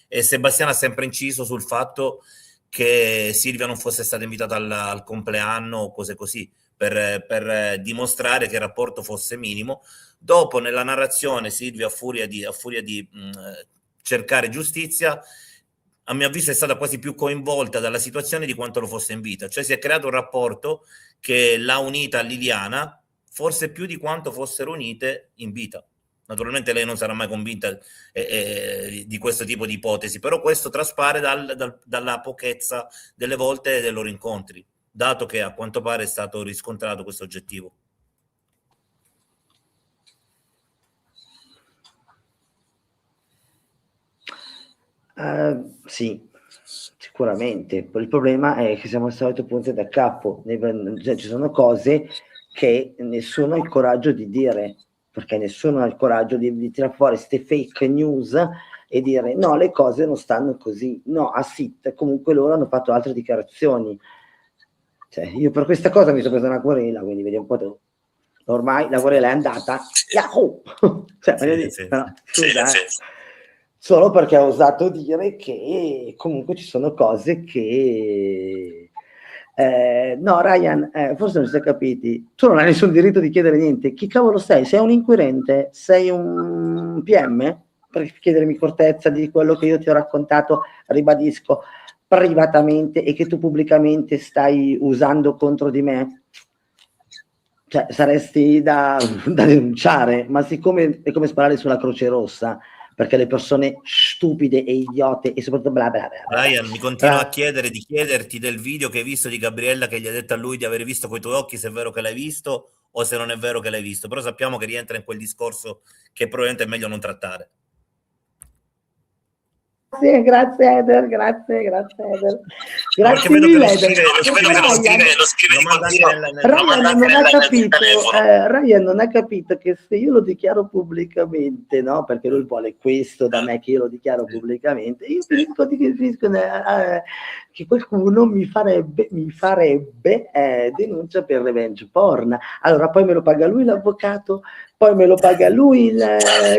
e Sebastiano ha sempre inciso sul fatto che Silvia non fosse stata invitata al compleanno o cose così, per dimostrare che il rapporto fosse minimo. Dopo, nella narrazione, Silvia, a furia di cercare giustizia, a mio avviso è stata quasi più coinvolta dalla situazione di quanto lo fosse in vita, cioè si è creato un rapporto che l'ha unita a Liliana forse più di quanto fossero unite in vita. Naturalmente lei non sarà mai convinta di questo tipo di ipotesi, però questo traspare dalla pochezza delle volte dei loro incontri, dato che a quanto pare è stato riscontrato questo oggettivo. Sì, sicuramente. Il problema è che siamo al solito punto da capo. Cioè, ci sono cose che nessuno ha il coraggio di dire, perché nessuno ha il coraggio di tirare fuori queste fake news e dire no, le cose non stanno così. No, a SIT comunque loro hanno fatto altre dichiarazioni. Cioè, io per questa cosa mi sono preso una querela, quindi vedi un po' tu. Ormai la querela è andata. Yahoo! Cioè, sì. No, scusa, solo perché ho osato dire che comunque ci sono cose che... no, Ryan, forse non si è capiti. Tu non hai nessun diritto di chiedere niente. Chi cavolo sei? Sei un inquirente? Sei un PM? Per chiedermi cortezza di quello che io ti ho raccontato, ribadisco, privatamente e che tu pubblicamente stai usando contro di me? Cioè, saresti da denunciare, ma siccome è come sparare sulla Croce Rossa, perché le persone stupide e idiote e soprattutto bla bla bla. Ryan, mi continua a chiedere di chiederti del video che hai visto di Gabriella, che gli ha detto a lui di aver visto coi tuoi occhi, se è vero che l'hai visto o se non è vero che l'hai visto, però sappiamo che rientra in quel discorso che probabilmente è meglio non trattare. Grazie Eder, grazie Eder. Grazie mille Eder. Lo scrive Ryan non ha capito che se io lo dichiaro pubblicamente, no? Perché lui vuole questo da me, che io lo dichiaro pubblicamente, io finisco che qualcuno mi farebbe denuncia per revenge porn. Allora poi me lo paga lui l'avvocato, poi me lo paga lui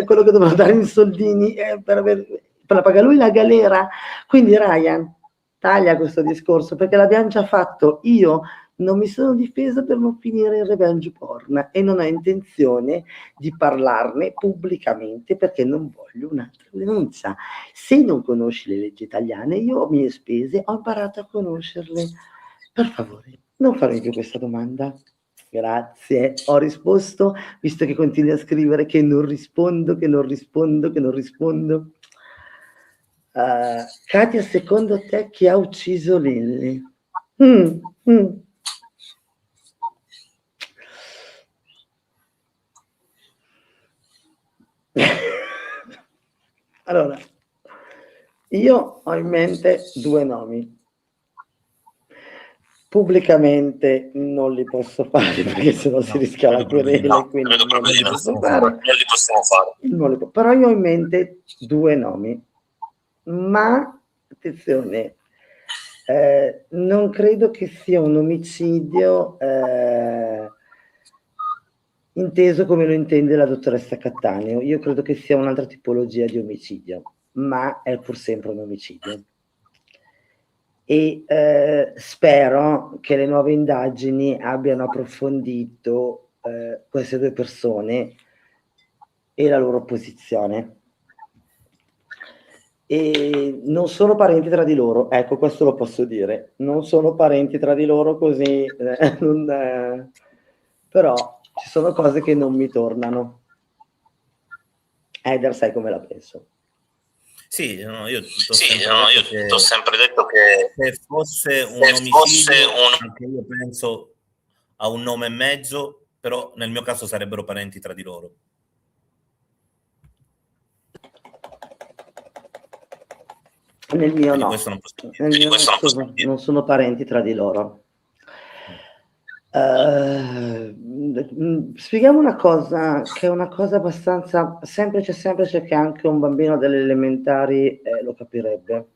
quello che dovrò dare in soldini per la paga lui la galera. Quindi Ryan, taglia questo discorso, perché l'abbiamo già fatto. Io non mi sono difesa per non finire in revenge porn e non ho intenzione di parlarne pubblicamente perché non voglio un'altra denuncia. Se non conosci le leggi italiane, io a mie spese ho imparato a conoscerle. Per favore, non farmi più questa domanda. Grazie, ho risposto, visto che continui a scrivere che non rispondo. Katia, secondo te chi ha ucciso Lilly? Allora, io ho in mente 2 nomi. Pubblicamente non li posso fare perché sennò si rischia la querela, quindi non li possiamo fare. Però io ho in mente 2 nomi. Ma attenzione, Non credo che sia un omicidio inteso come lo intende la dottoressa Cattaneo. Io credo che sia un'altra tipologia di omicidio, ma è pur sempre un omicidio. E spero che le nuove indagini abbiano approfondito queste due persone e la loro posizione. E non sono parenti tra di loro, ecco, questo lo posso dire, non sono parenti tra di loro, così però ci sono cose che non mi tornano. Eder, sai come la penso? Sì, no, io t'ho sempre detto che se fosse un omicidio, anche io penso a un nome e mezzo, però nel mio caso sarebbero parenti tra di loro. Nel mio no, non sono parenti tra di loro. Spieghiamo una cosa, che è una cosa abbastanza semplice, che anche un bambino delle elementari lo capirebbe.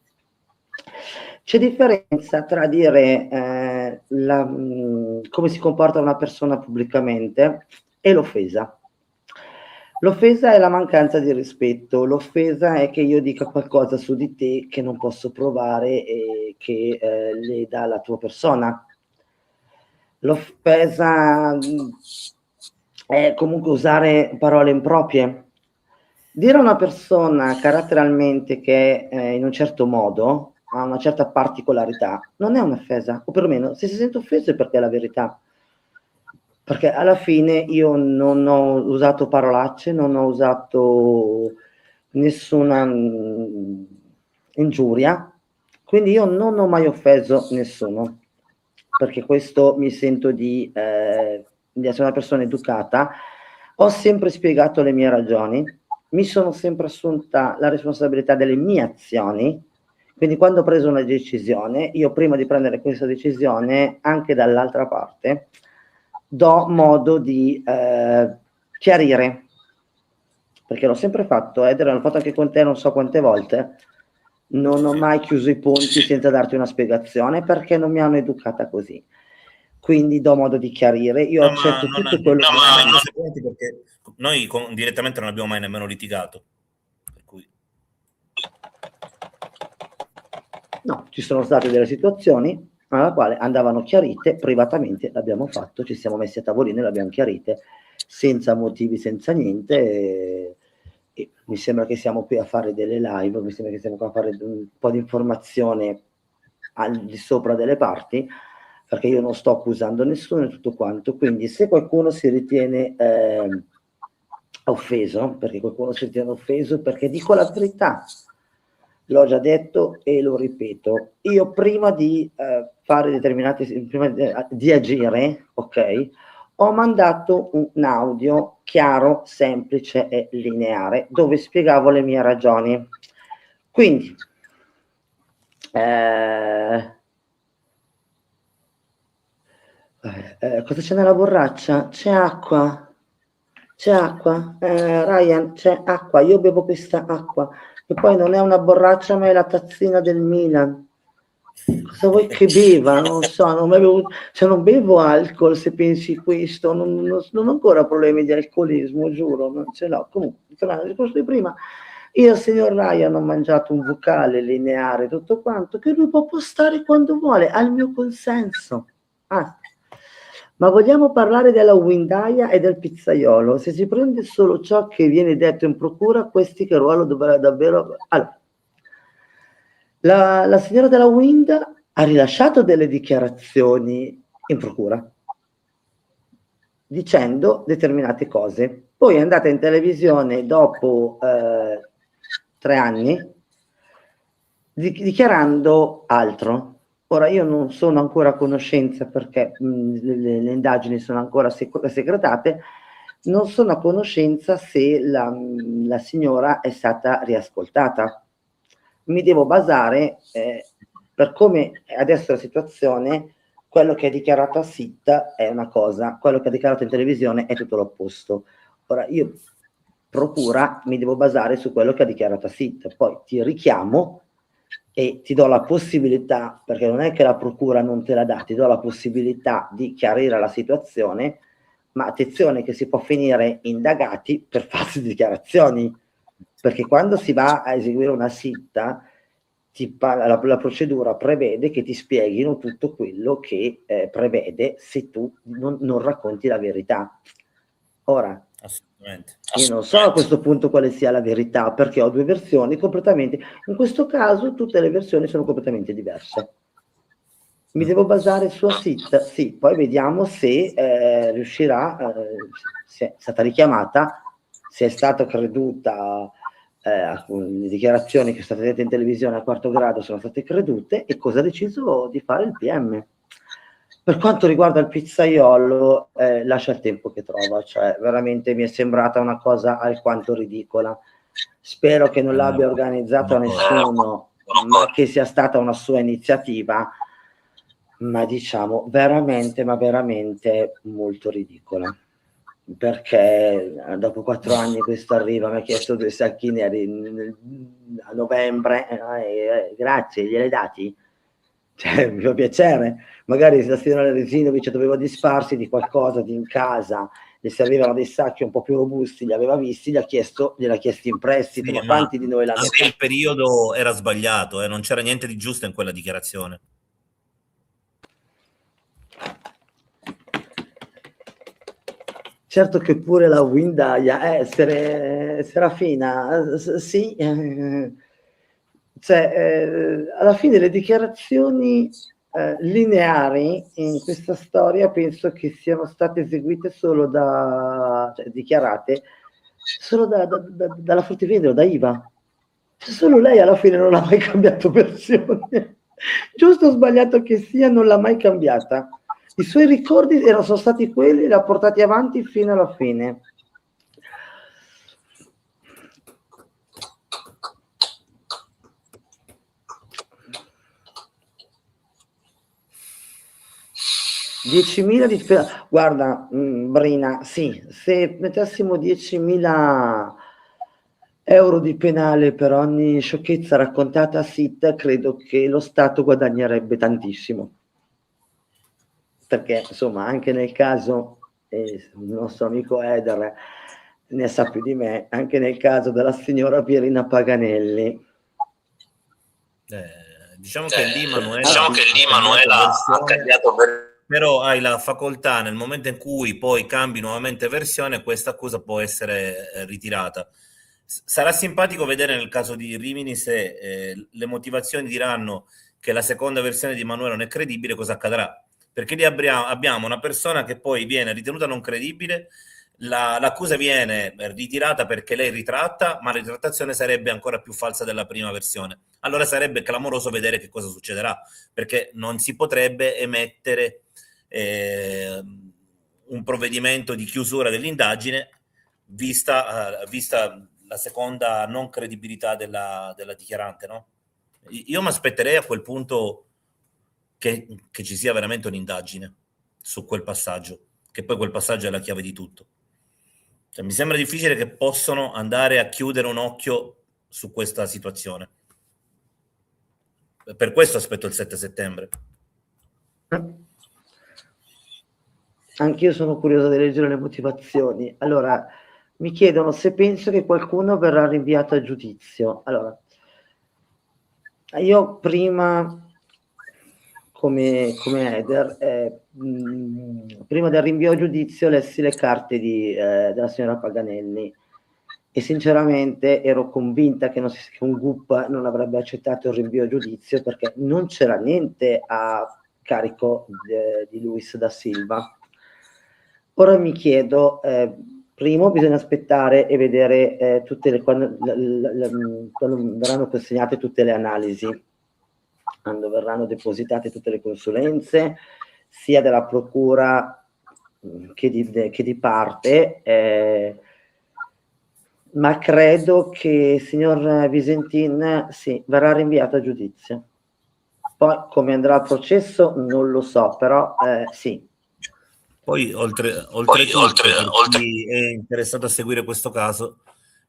C'è differenza tra dire come si comporta una persona pubblicamente e l'offesa. L'offesa è la mancanza di rispetto, l'offesa è che io dica qualcosa su di te che non posso provare e che leda la tua persona. L'offesa è comunque usare parole improprie. Dire a una persona caratterialmente che è in un certo modo, ha una certa particolarità, non è un'offesa, o perlomeno se si sente offeso è perché è la verità. Perché alla fine io non ho usato parolacce, non ho usato nessuna ingiuria, quindi io non ho mai offeso nessuno, perché questo mi sento di essere una persona educata. Ho sempre spiegato le mie ragioni, mi sono sempre assunta la responsabilità delle mie azioni, quindi quando ho preso una decisione, io prima di prendere questa decisione, anche dall'altra parte, do modo di chiarire, perché l'ho sempre fatto, Eder, l'ho fatto anche con te non so quante volte, non ho mai chiuso i ponti senza darti una spiegazione, perché non mi hanno educata così. Quindi do modo di chiarire, io accetto tutto quello che... perché noi direttamente non abbiamo mai nemmeno litigato. Per cui... No, ci sono state delle situazioni alla quale andavano chiarite, privatamente l'abbiamo fatto, ci siamo messi a tavolino e l'abbiamo chiarite, senza motivi, senza niente, e mi sembra che siamo qui a fare delle live, mi sembra che siamo qua a fare un po' di informazione al di sopra delle parti, perché io non sto accusando nessuno e tutto quanto, quindi se qualcuno si ritiene offeso, perché qualcuno si ritiene offeso, perché dico la verità, l'ho già detto e lo ripeto, io prima di fare determinate, prima di agire, ok, ho mandato un audio chiaro, semplice e lineare, dove spiegavo le mie ragioni. Quindi, cosa c'è nella borraccia? C'è acqua. C'è acqua? Ryan, c'è acqua. Io bevo questa acqua. E poi non è una borraccia, ma è la tazzina del Milan. Cosa vuoi che beva? Non so, non bevo alcol, se pensi questo. Non ho ancora problemi di alcolismo, giuro, non ce l'ho. Comunque, tornando al discorso di prima, io al signor Ryan ho mangiato un vocale lineare, tutto quanto, che lui può postare quando vuole, al mio consenso. Ma vogliamo parlare della guindaia e del pizzaiolo? Se si prende solo ciò che viene detto in procura, questi che ruolo dovrebbe davvero... Allora, la signora della Winda ha rilasciato delle dichiarazioni in procura, dicendo determinate cose. Poi è andata in televisione dopo 3 anni, dichiarando altro. Ora io non sono ancora a conoscenza, perché le indagini sono ancora segretate, non sono a conoscenza se la signora è stata riascoltata. Mi devo basare, per come è adesso la situazione, quello che ha dichiarato a SIT è una cosa, quello che ha dichiarato in televisione è tutto l'opposto. Ora io, procura, mi devo basare su quello che ha dichiarato a SIT, poi ti richiamo e ti do la possibilità, perché non è che la procura non te la dà, ti do la possibilità di chiarire la situazione, ma attenzione che si può finire indagati per false dichiarazioni, perché quando si va a eseguire una SITA, la procedura prevede che ti spieghino tutto quello che prevede se tu non racconti la verità. Ora, assolutamente. Io non so a questo punto quale sia la verità, perché ho due versioni completamente, in questo caso tutte le versioni sono completamente diverse. Mi devo basare su SIT? Sì, poi vediamo se riuscirà, se è stata richiamata, se è stata creduta, le dichiarazioni che sono state dette in televisione a quarto grado sono state credute e cosa ha deciso di fare il PM. Per quanto riguarda il pizzaiolo, lascia il tempo che trova, cioè veramente mi è sembrata una cosa alquanto ridicola. Spero che non l'abbia organizzata nessuno, ma che sia stata una sua iniziativa, ma diciamo veramente, ma veramente molto ridicola. Perché dopo 4 anni questo arriva, mi ha chiesto 2 sacchi neri a novembre, grazie, gliel'hai dati? Cioè, mi fa piacere. Magari se la signora Resinovic doveva disfarsi di qualcosa di in casa, gli servivano dei sacchi un po' più robusti, li aveva visti, gliel'ha chiesto in prestito, Sì, ma quanti di noi l'hanno anche il periodo era sbagliato, non c'era niente di giusto in quella dichiarazione. Certo che pure la Windaia, Serafina, sì, cioè, alla fine le dichiarazioni lineari in questa storia penso che siano state eseguite solo cioè dichiarate solo dalla fruttivendolo, da Iva. Solo lei alla fine non ha mai cambiato versione. Giusto o sbagliato che sia, non l'ha mai cambiata. I suoi ricordi sono stati quelli, li ha portati avanti fino alla fine. Guarda, Brina, sì, se mettessimo 10.000 euro di penale per ogni sciocchezza raccontata a SIT, credo che lo Stato guadagnerebbe tantissimo. Perché, insomma, anche nel caso, il nostro amico Eder ne sa più di me, anche nel caso della signora Pierina Paganelli. Diciamo che lì Manuela ha cambiato però hai la facoltà nel momento in cui poi cambi nuovamente versione, questa accusa può essere ritirata. Sarà simpatico vedere nel caso di Rimini se le motivazioni diranno che la seconda versione di Manuela non è credibile, cosa accadrà? Perché lì abbiamo una persona che poi viene ritenuta non credibile, l'accusa viene ritirata perché lei ritratta, ma la ritrattazione sarebbe ancora più falsa della prima versione. Allora sarebbe clamoroso vedere che cosa succederà, perché non si potrebbe emettere un provvedimento di chiusura dell'indagine vista la seconda non credibilità della dichiarante, no? Io mi aspetterei a quel punto che ci sia veramente un'indagine su quel passaggio, che poi quel passaggio è la chiave di tutto. Cioè, mi sembra difficile che possano andare a chiudere un occhio su questa situazione. Per questo aspetto il 7 settembre. Anch'io sono curioso di leggere le motivazioni. Allora, mi chiedono se penso che qualcuno verrà rinviato a giudizio. Allora, io prima, come Eder, prima del rinvio a giudizio lessi le carte della signora Paganelli e sinceramente ero convinta che un GUP non avrebbe accettato il rinvio a giudizio perché non c'era niente a carico di Luis da Silva. Ora mi chiedo, primo bisogna aspettare e vedere quando verranno consegnate tutte le analisi, quando verranno depositate tutte le consulenze, sia della procura che di parte, ma credo che il signor Visentin verrà rinviato a giudizio. Poi come andrà il processo non lo so, però sì. Poi oltre chi è interessato a seguire questo caso,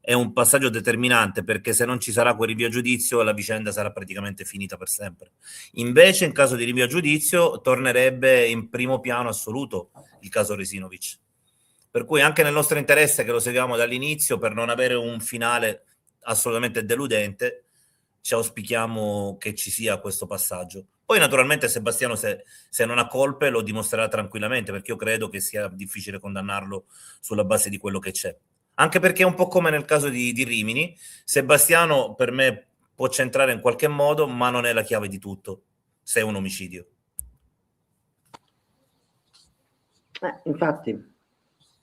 è un passaggio determinante, perché se non ci sarà quel rinvio a giudizio la vicenda sarà praticamente finita per sempre. Invece in caso di rinvio a giudizio tornerebbe in primo piano assoluto il caso Resinovic. Per cui anche nel nostro interesse, che lo seguiamo dall'inizio, per non avere un finale assolutamente deludente, ci auspichiamo che ci sia questo passaggio. Poi naturalmente Sebastiano, se non ha colpe, lo dimostrerà tranquillamente, perché io credo che sia difficile condannarlo sulla base di quello che c'è. Anche perché è un po' come nel caso di Rimini, Sebastiano per me può centrare in qualche modo, ma non è la chiave di tutto, se è un omicidio. Infatti,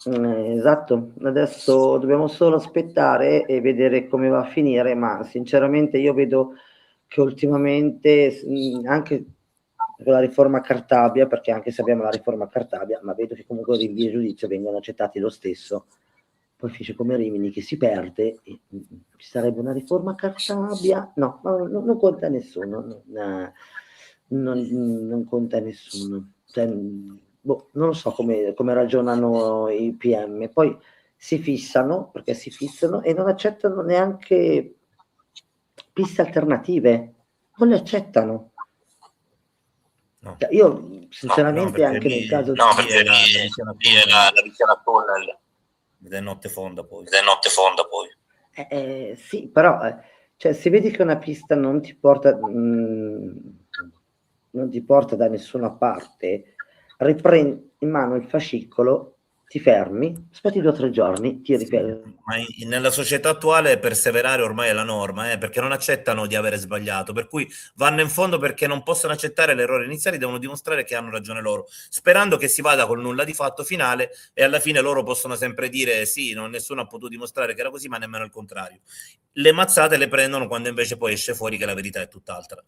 esatto, adesso dobbiamo solo aspettare e vedere come va a finire, ma sinceramente io vedo che ultimamente anche con la riforma Cartabia, perché anche se abbiamo la riforma Cartabia, ma vedo che comunque i rinvii a giudizio vengono accettati lo stesso. Poi finisce come Rimini che si perde e ci sarebbe una riforma Cartabia, no, non conta nessuno, non conta nessuno, cioè, non lo so come ragionano i PM, poi si fissano e non accettano neanche piste alternative, non le accettano. No. Io sinceramente anche nel caso perché lì è la visione a tunnel ed è notte fonda poi. Sì, però cioè, se vedi che una pista non ti porta da nessuna parte, riprendi in mano il fascicolo, ti fermi, aspetti 2 o 3 giorni, ti ripeti. Ma nella società attuale perseverare ormai è la norma, perché non accettano di avere sbagliato, per cui vanno in fondo perché non possono accettare l'errore iniziale, devono dimostrare che hanno ragione loro, sperando che si vada col nulla di fatto finale e alla fine loro possono sempre dire sì, nessuno ha potuto dimostrare che era così, ma nemmeno il contrario. Le mazzate le prendono quando invece poi esce fuori che la verità è tutt'altra.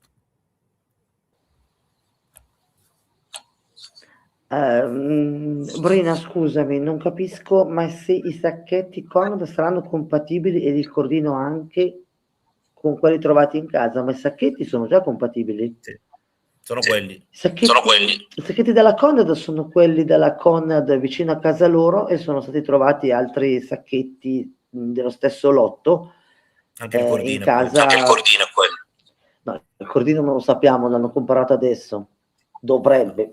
Brina, scusami, non capisco, ma se i sacchetti Conad saranno compatibili ed il cordino anche con quelli trovati in casa, ma i sacchetti sono già compatibili? Sì, sono quelli. I sacchetti della Conad sono quelli della Conad vicino a casa loro e sono stati trovati altri sacchetti dello stesso lotto anche il cordino in casa. Anche il cordino è quello. No, il cordino non lo sappiamo, l'hanno comparato adesso. Potrebbe,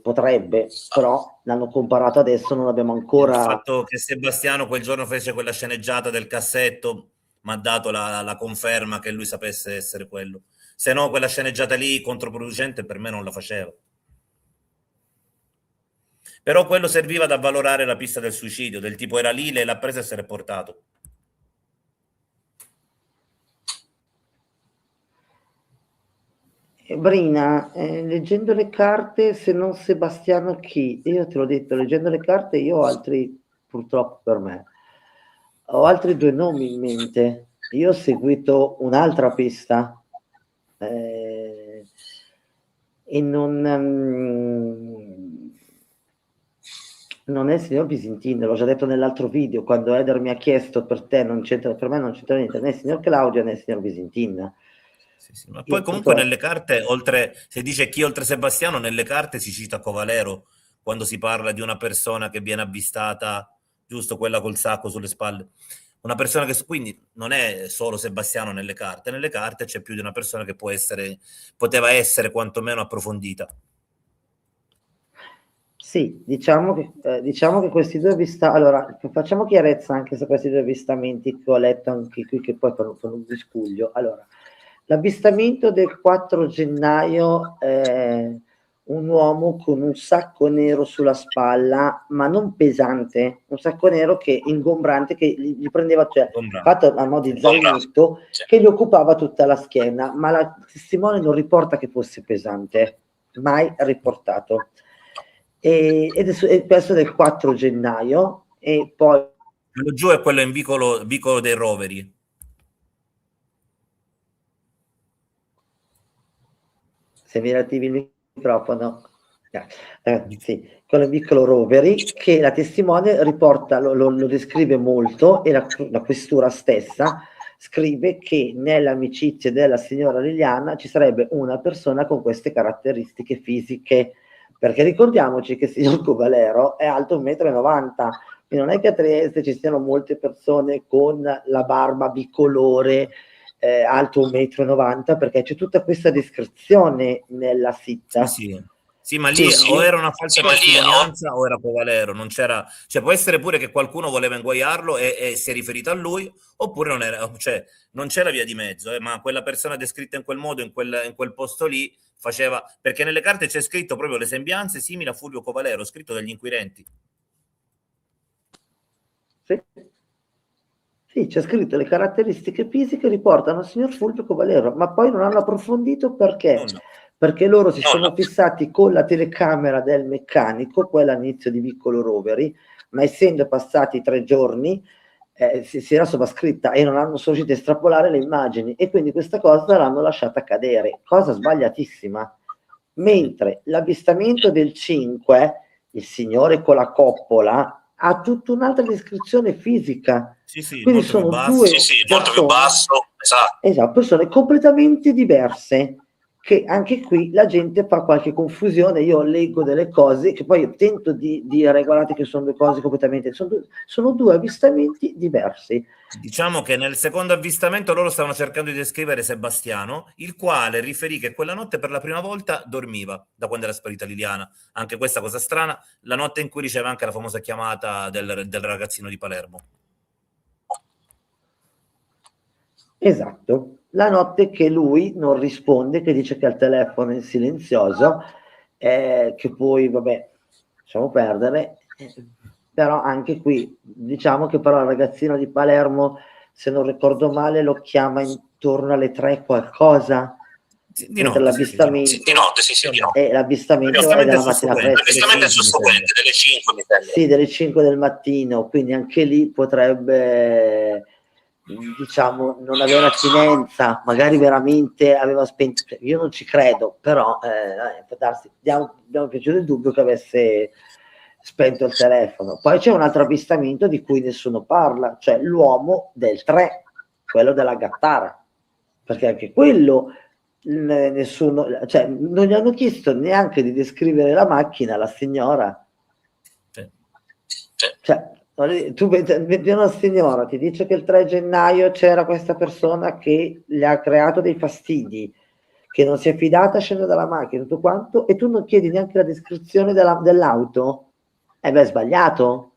però l'hanno comparato adesso, non abbiamo ancora. Il fatto che Sebastiano quel giorno fece quella sceneggiata del cassetto mi ha dato la conferma che lui sapesse essere quello. Se no, quella sceneggiata lì controproducente per me non la faceva. Però quello serviva ad avvalorare la pista del suicidio, del tipo era lì, lei l'ha presa e se l'è portato. Brina, leggendo le carte, se non Sebastiano chi? Io te l'ho detto, leggendo le carte io ho altri, purtroppo per me, ho altri 2 nomi in mente. Io ho seguito un'altra pista e non è il signor Visentino, l'ho già detto nell'altro video, quando Eder mi ha chiesto per me non c'entra niente, né il signor Claudio né il signor Visentin. Sì, ma poi comunque nelle carte, se dice chi oltre Sebastiano, nelle carte si cita Covalero, quando si parla di una persona che viene avvistata, giusto, quella col sacco sulle spalle. Una persona che, quindi non è solo Sebastiano nelle carte c'è più di una persona che poteva essere quantomeno approfondita. Sì, diciamo che questi 2 avvistamenti, allora facciamo chiarezza anche su questi 2 avvistamenti che ho letto anche qui, che poi fanno un miscuglio. Allora, l'avvistamento del 4 gennaio è un uomo con un sacco nero sulla spalla, ma non pesante, un sacco nero che ingombrante, che gli prendeva, cioè fatto a mo' di zainetto, che gli occupava tutta la schiena, ma la testimone non riporta che fosse pesante, mai riportato. Ed è questo del 4 gennaio e poi quello giù è quello in vicolo dei Roveri. Se mi attivi il microfono, sì, quello in vicolo Roveri, che la testimone riporta, lo descrive molto, e la questura stessa scrive che nell'amicizia della signora Liliana ci sarebbe una persona con queste caratteristiche fisiche, perché ricordiamoci che il signor Covalero è alto 1,90 m, Quindi non è che a Trieste ci siano molte persone con la barba bicolore, alto 1,90 m, perché c'è tutta questa descrizione nella sitta. Sì, ma lì o era una falsa testimonianza o era Covalero, non c'era, cioè può essere pure che qualcuno voleva inguaiarlo e si è riferito a lui, oppure non era, cioè non c'era via di mezzo, ma quella persona descritta in quel modo, in quel posto lì, faceva, perché nelle carte c'è scritto proprio le sembianze simili a Fulvio Covalero, scritto dagli inquirenti. Sì, c'è scritto le caratteristiche fisiche riportano il signor Fulvio Covalero, ma poi non hanno approfondito perché. No. Perché loro si sono fissati con la telecamera del meccanico, quella all'inizio di Viccolo Roveri, ma essendo passati 3 giorni si era sovrascritta e non hanno sono riusciti a estrapolare le immagini, e quindi questa cosa l'hanno lasciata cadere, cosa sbagliatissima. Mentre l'avvistamento del 5, il signore con la coppola, ha tutta un'altra descrizione fisica. Quindi sono due molto più basso, esatto, persone completamente diverse, che anche qui la gente fa qualche confusione. Io leggo delle cose che poi tento di dire, guardate che sono due cose completamente, sono due avvistamenti diversi. Diciamo che nel secondo avvistamento loro stavano cercando di descrivere Sebastiano, il quale riferì che quella notte per la prima volta dormiva da quando era sparita Liliana. Anche questa cosa strana, la notte in cui riceve anche la famosa chiamata del ragazzino di Palermo. Esatto, la notte che lui non risponde, che dice che il telefono è in silenzioso, che poi vabbè, lasciamo perdere, però anche qui diciamo che però il ragazzino di Palermo, se non ricordo male, lo chiama intorno alle 3 qualcosa, mentre l'avvistamento l'avvistamento è della mattina presto, l'avvistamento è susseguente delle 5 mi sembra. Sì, delle 5 del mattino, quindi anche lì potrebbe, diciamo, non avere attinenza, magari veramente aveva spento, io non ci credo, però può darsi, abbiamo piacere il dubbio che avesse spento il telefono. Poi c'è un altro avvistamento di cui nessuno parla, cioè l'uomo del 3, quello della Gattara, perché anche quello nessuno, cioè non gli hanno chiesto neanche di descrivere la macchina alla signora. Cioè, tu vedi una signora, ti dice che il 3 gennaio c'era questa persona che le ha creato dei fastidi, che non si è fidata, scende dalla macchina, tutto quanto, e tu non chiedi neanche la descrizione dell'auto? Beh, è sbagliato.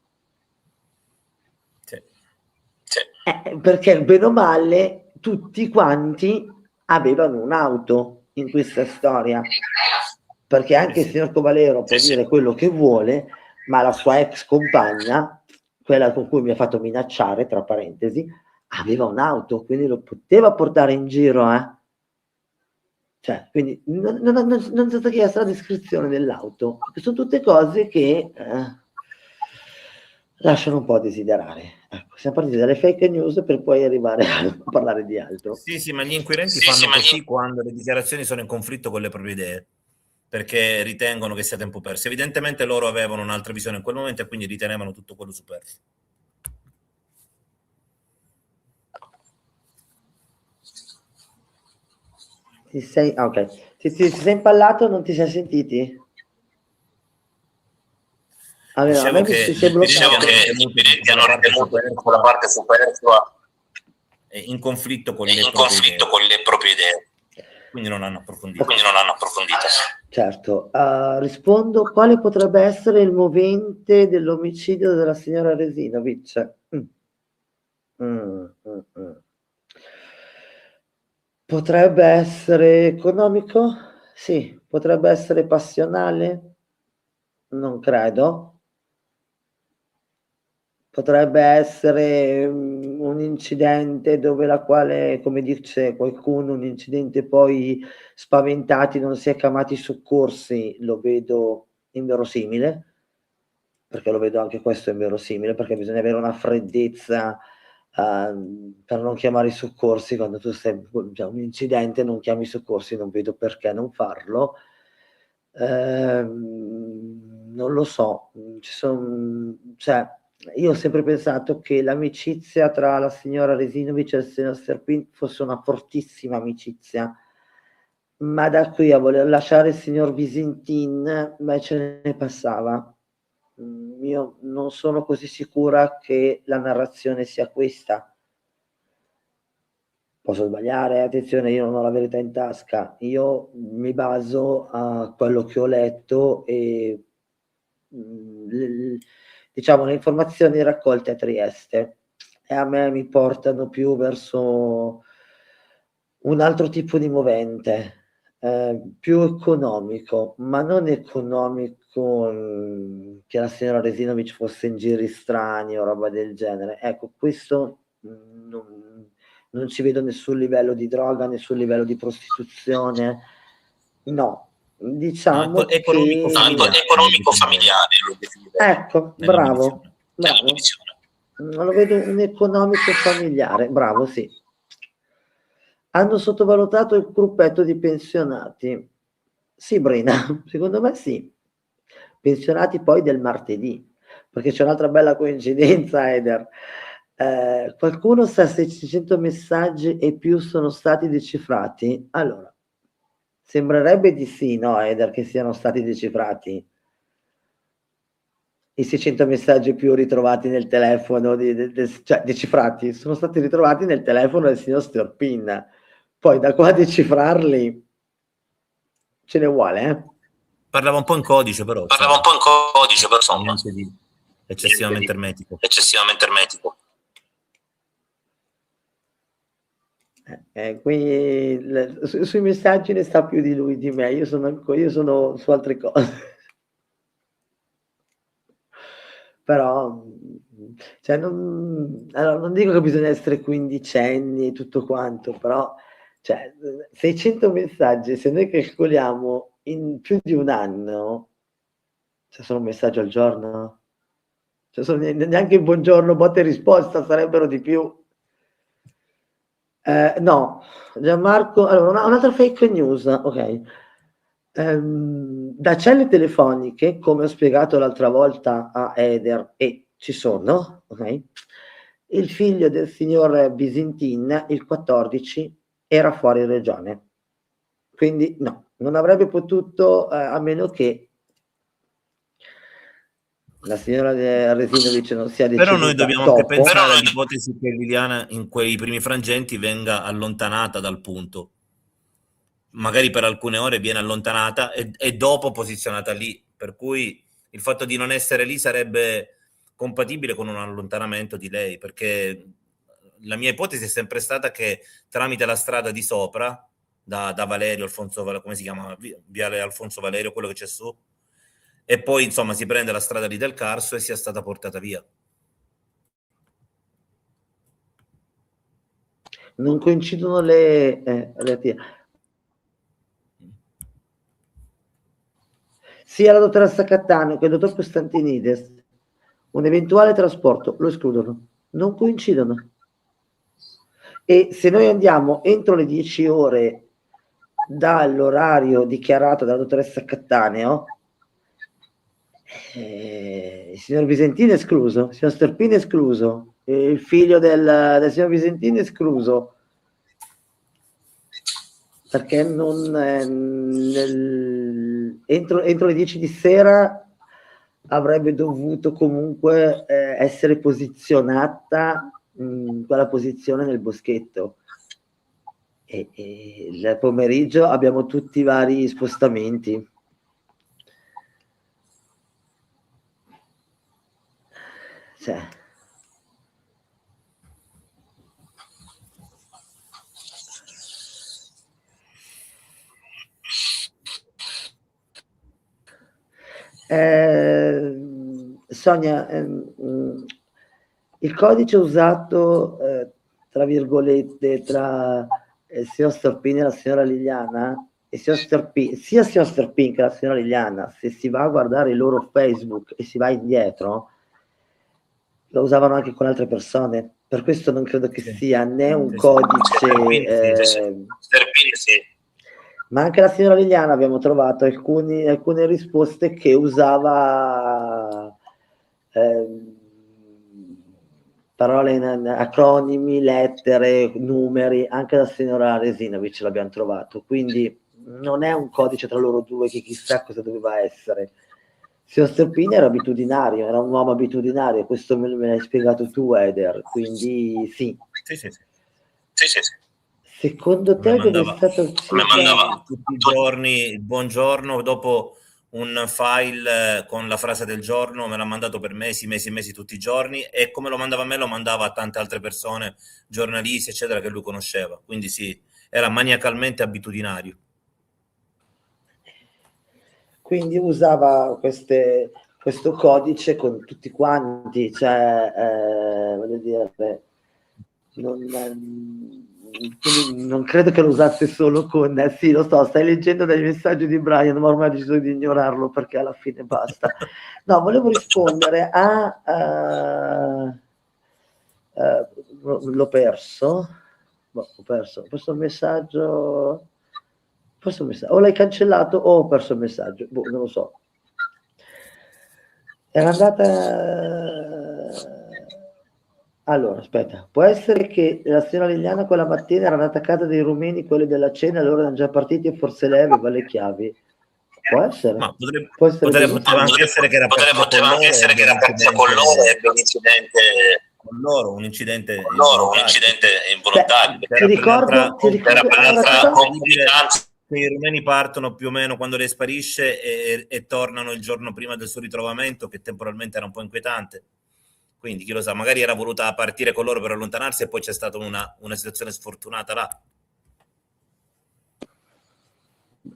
Perché bene o male tutti quanti avevano un'auto in questa storia, perché anche il signor Covalero può dire quello che vuole, ma la sua ex compagna, quella con cui mi ha fatto minacciare, tra parentesi, aveva un'auto, quindi lo poteva portare in giro, cioè, quindi non è stata chiesta la descrizione dell'auto. Sono tutte cose che lasciano un po' a desiderare. Ecco, siamo partiti dalle fake news per poi arrivare a parlare di altro. Sì, ma gli inquirenti fanno così quando le dichiarazioni sono in conflitto con le proprie idee, perché ritengono che sia tempo perso. Evidentemente loro avevano un'altra visione in quel momento e quindi ritenevano tutto quello superfluo. Ok, ti sei impallato, non ti sei sentiti? Allora, dicevo che gli inquirenti hanno ritenuto la parte superflua in conflitto con le proprie idee. Quindi non hanno approfondito. Certo, rispondo, quale potrebbe essere il movente dell'omicidio della signora Resinovic? Potrebbe essere economico? Sì. Potrebbe essere passionale? Non credo. Potrebbe essere un incidente dove la quale, come dice qualcuno, un incidente poi spaventati, non si è chiamati i soccorsi, lo vedo inverosimile, perché lo vedo anche questo inverosimile, perché bisogna avere una freddezza per non chiamare i soccorsi quando tu sei già un incidente, non chiami i soccorsi, non vedo perché non farlo. Non lo so, cioè, io ho sempre pensato che l'amicizia tra la signora Resinovic e il signor Serpin fosse una fortissima amicizia, ma da qui a voler lasciare il signor Visintin, ce ne passava. io non sono così sicura che la narrazione sia questa. Posso sbagliare, attenzione, io non ho la verità in tasca, io mi baso a quello che ho letto e diciamo le informazioni raccolte a Trieste, e a me mi portano più verso un altro tipo di movente, più economico, ma non economico che la signora Resinovic fosse in giri strani o roba del genere. Ecco, questo non ci vedo nessun livello di droga, nessun livello di prostituzione, no. Diciamo economico familiare. Ecco, bravo. Lo vedo un economico familiare, bravo, sì. Hanno sottovalutato il gruppetto di pensionati. Sì, Brina, secondo me sì. Pensionati poi del martedì, perché c'è un'altra bella coincidenza, Eder. Qualcuno sa se 600 messaggi e più sono stati decifrati? Allora, sembrerebbe di sì, no, Eder, che siano stati decifrati. I 600 messaggi più ritrovati nel telefono, cioè decifrati, sono stati ritrovati nel telefono del signor Storpin. Poi da qua a decifrarli ce ne vuole, eh? Parlava un po' in codice, però. Insomma. Niente di eccessivamente ermetico. Quindi sui messaggi ne sta più di lui di me, io sono su altre cose. Però cioè allora, non dico che bisogna essere quindicenni e tutto quanto, però cioè, 600 messaggi, se noi calcoliamo in più di un anno, c'è solo un messaggio al giorno? Cioè, neanche il buongiorno, botta e risposta, sarebbero di più. No, Gianmarco, allora un'altra fake news, ok. Da celle telefoniche, come ho spiegato l'altra volta a Eder, e ci sono, ok? Il figlio del signor Bisintin, il 14, era fuori regione. Quindi no, non avrebbe potuto, a meno che la signora Resinovic non sia deceduta. Però noi dobbiamo anche pensare all'ipotesi che Liliana in quei primi frangenti venga allontanata dal punto. Magari per alcune ore viene allontanata e dopo posizionata lì, per cui il fatto di non essere lì sarebbe compatibile con un allontanamento di lei, perché la mia ipotesi è sempre stata che tramite la strada di sopra, da Valerio, Alfonso, come si chiama? Viale Alfonso Valerio, quello che c'è su, e poi insomma si prende la strada lì del Carso e sia stata portata via. Non coincidono le sia la dottoressa Cattaneo che il dottor Costantinides un eventuale trasporto lo escludono, non coincidono. E se noi andiamo entro le 10 ore dall'orario dichiarato dalla dottoressa Cattaneo, il signor Visentino è escluso, il signor Sterpini è escluso, il figlio del signor Visentino è escluso, perché non entro le 10 di sera avrebbe dovuto comunque essere posizionata in quella posizione nel boschetto, e il pomeriggio abbiamo tutti i vari spostamenti. Cioè, Sonia, il codice usato tra virgolette tra il signor Storpin e la signora Liliana, sia il signor Storpin che la signora Liliana, se si va a guardare il loro Facebook e si va indietro, lo usavano anche con altre persone, per questo non credo che sia né un codice ma anche la signora Liliana abbiamo trovato alcune risposte che usava parole in acronimi, lettere, numeri, anche la signora Resinovic l'abbiamo trovato, quindi non è un codice tra loro due che chissà cosa doveva essere, Signor Sterpini era abitudinario, era un uomo abitudinario, questo me l'hai spiegato tu, Eder, quindi sì. Sì. Secondo te dove è stato mi mandava tutti i giorni il buongiorno, dopo un file con la frase del giorno, me l'ha mandato per mesi tutti i giorni, e come lo mandava a me lo mandava a tante altre persone, giornalisti eccetera, che lui conosceva, quindi sì, era maniacalmente abitudinario. Quindi usava questo codice con tutti quanti, cioè voglio dire, non credo che lo usasse solo con sì, lo so, stai leggendo dai messaggi di Brian, ma ormai ho deciso di ignorarlo perché alla fine basta. No, volevo rispondere l'ho perso il messaggio. O l'hai cancellato o ho perso il messaggio, non lo so. Era andata... Allora, aspetta, può essere che la signora Liliana quella mattina era andata a casa dei rumeni, quelli della cena, loro erano già partiti e forse lei aveva le chiavi. Può essere? Ma poteva anche essere che era partita con loro e ebbe un incidente con loro, un incidente involontario. Ti ricordo i rumeni partono più o meno quando lei sparisce e tornano il giorno prima del suo ritrovamento, che temporalmente era un po' inquietante. Quindi chi lo sa, magari era voluta partire con loro per allontanarsi e poi c'è stata una situazione sfortunata là.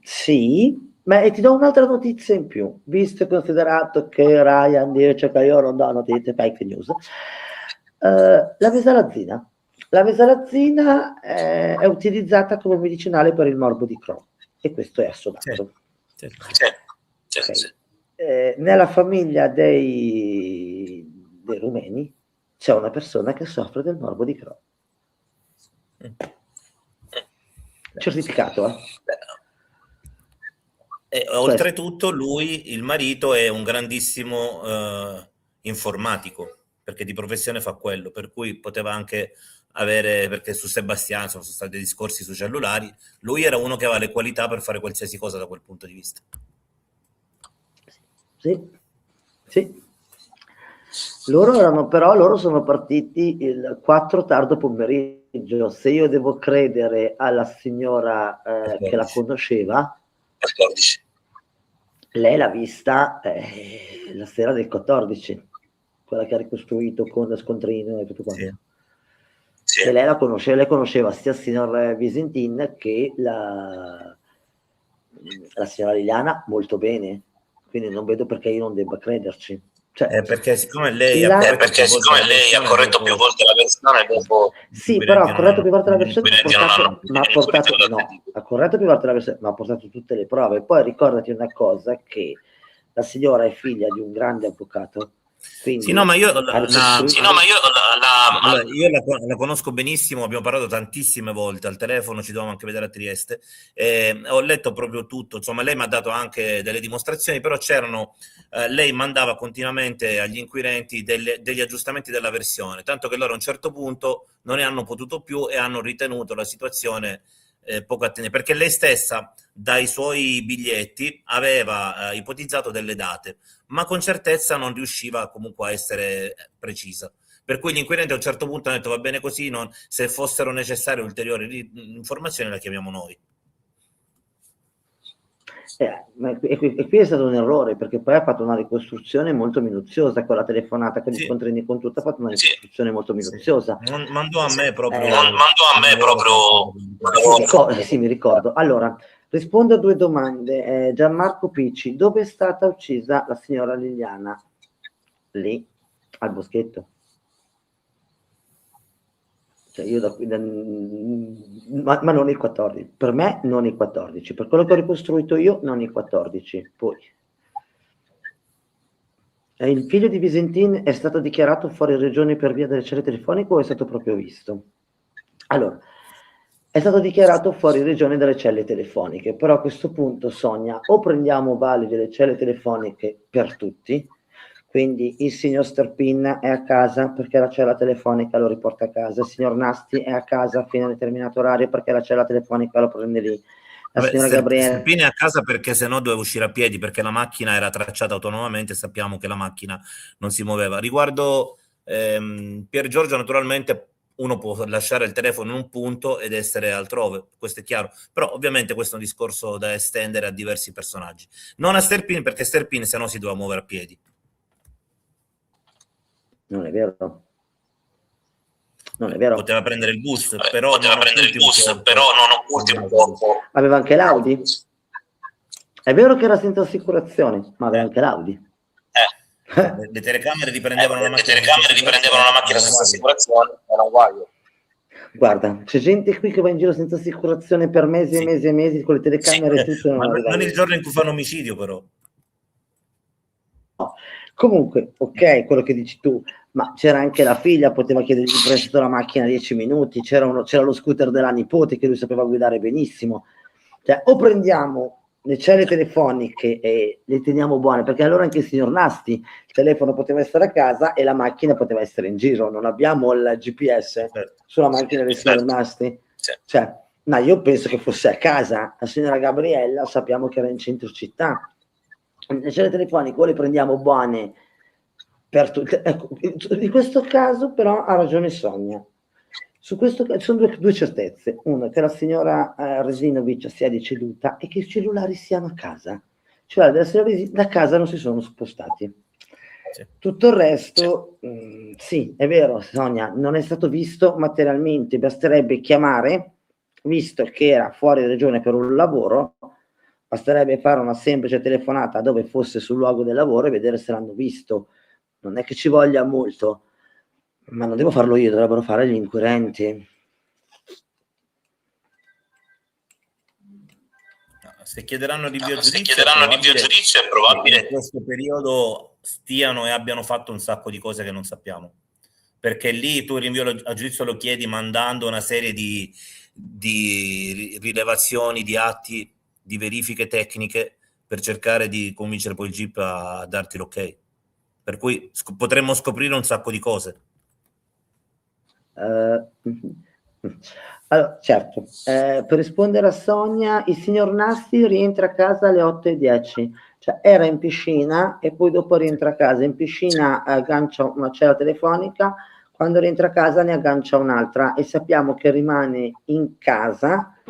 Sì, ma ti do un'altra notizia in più, visto e considerato che Ryan dice che io non do notizie fake news. La vesalazzina. La vesalazzina è utilizzata come medicinale per il morbo di Crohn, e questo è assodato. Sì. Nella famiglia dei rumeni c'è una persona che soffre del morbo di Crohn. Certificato, E oltretutto lui, il marito, è un grandissimo informatico, perché di professione fa quello, per cui poteva anche avere, perché su Sebastiano sono stati discorsi sui cellulari, lui era uno che aveva le qualità per fare qualsiasi cosa da quel punto di vista. Sì. Loro sono partiti il 4 tardo pomeriggio. Se io devo credere alla signora che la conosceva, lei l'ha vista la sera del 14, quella che ha ricostruito con scontrino e tutto quanto. Sì. E lei conosceva sia il signor Visentin che la signora Liliana molto bene, quindi non vedo perché io non debba crederci. Cioè, perché siccome lei ha corretto più volte la versione dopo... Sì, però ha corretto più volte la versione, ha corretto più volte la versione, ma ha portato tutte le prove. Poi ricordati una cosa, che la signora è figlia di un grande avvocato. Sì, no, ma io la conosco benissimo, abbiamo parlato tantissime volte al telefono, ci dovevamo anche vedere a Trieste, ho letto proprio tutto, insomma lei mi ha dato anche delle dimostrazioni, però c'erano, lei mandava continuamente agli inquirenti degli aggiustamenti della versione, tanto che loro a un certo punto non ne hanno potuto più e hanno ritenuto la situazione poco attendibile, perché lei stessa dai suoi biglietti aveva ipotizzato delle date, ma con certezza non riusciva comunque a essere precisa. Per cui gli inquirenti a un certo punto hanno detto va bene così, se fossero necessarie ulteriori informazioni la chiamiamo noi. E qui è stato un errore, perché poi ha fatto una ricostruzione molto minuziosa con la telefonata, con gli scontrini con tutto, ha fatto una ricostruzione molto minuziosa. Mandò a me proprio... Sì, mi ricordo. Allora, rispondo a due domande. Gianmarco Picci, dove è stata uccisa la signora Liliana? Lì, al boschetto. Cioè io ma non il 14, per me non il 14, per quello che ho ricostruito io non il 14. Poi il figlio di Visentin è stato dichiarato fuori regione per via delle celle telefoniche o è stato proprio visto? Allora, è stato dichiarato fuori regione dalle celle telefoniche, però a questo punto, Sonia, o prendiamo valide le celle telefoniche per tutti, quindi il signor Sterpin è a casa perché la cella telefonica lo riporta a casa, il signor Nasti è a casa fino a un determinato orario perché la cella telefonica lo prende lì, la signora Gabriella. Sterpini è a casa perché sennò doveva uscire a piedi, perché la macchina era tracciata autonomamente e sappiamo che la macchina non si muoveva. Riguardo Pier Giorgio, naturalmente uno può lasciare il telefono in un punto ed essere altrove, questo è chiaro, però ovviamente questo è un discorso da estendere a diversi personaggi, non a Sterpini, perché Sterpini sennò si doveva muovere a piedi. Non è vero. Non è vero. Poteva prendere il bus, però non occulti un po'. Aveva anche l'Audi. È vero che era senza assicurazione, ma aveva anche l'Audi. Le telecamere riprendevano la macchina senza assicurazione, era un guaio. Guarda, c'è gente qui che va in giro senza assicurazione per mesi e mesi e mesi con le telecamere e tutto. Ma non il giorno in cui fanno omicidio, però. No. Comunque, ok, quello che dici tu, ma c'era anche la figlia, poteva chiedergli in prestito la macchina 10 minuti, c'era lo scooter della nipote che lui sapeva guidare benissimo. Cioè, o prendiamo le celle telefoniche e le teniamo buone, perché allora anche il signor Nasti, il telefono poteva essere a casa e la macchina poteva essere in giro. Non abbiamo il GPS sulla macchina del signor Nasti. Cioè, ma io penso che fosse a casa. La signora Gabriella sappiamo che era in centro città. Le celle telefoniche o le prendiamo buone per tutte. Ecco, in questo caso però ha ragione Sonia. Su questo sono due certezze. Una, che la signora Resinovic sia deceduta e che i cellulari siano a casa. Cioè da casa non si sono spostati. Sì. Tutto il resto, sì, è vero, Sonia, non è stato visto materialmente. Basterebbe chiamare, visto che era fuori regione per un lavoro, basterebbe fare una semplice telefonata dove fosse sul luogo del lavoro e vedere se l'hanno visto. Non è che ci voglia molto. Ma non devo farlo io, dovrebbero fare gli inquirenti. Se chiederanno di biogiudizio, è probabile che in questo periodo stiano e abbiano fatto un sacco di cose che non sappiamo. Perché lì tu il rinvio a giudizio lo chiedi mandando una serie di rilevazioni, di atti, di verifiche tecniche per cercare di convincere poi il GIP a darti l'ok. Per cui potremmo scoprire un sacco di cose. Allora, certo, per rispondere a Sonia, il signor Nasti rientra a casa alle 8:10, cioè era in piscina e poi dopo rientra a casa. In piscina aggancia una cella telefonica, quando rientra a casa ne aggancia un'altra e sappiamo che rimane in casa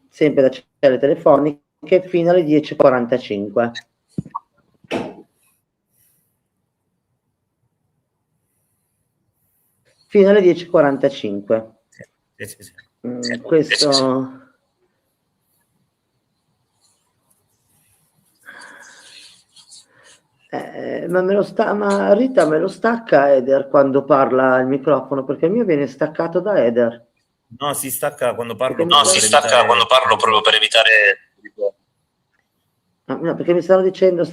sempre da celle telefoniche fino alle 10:45. Fino alle 10:45. Sì. Questo... ma Rita me lo stacca Eder quando parla il microfono, perché il mio viene staccato da Eder. No, si stacca quando parlo. Quando parlo proprio per evitare... No, perché mi sta dicendo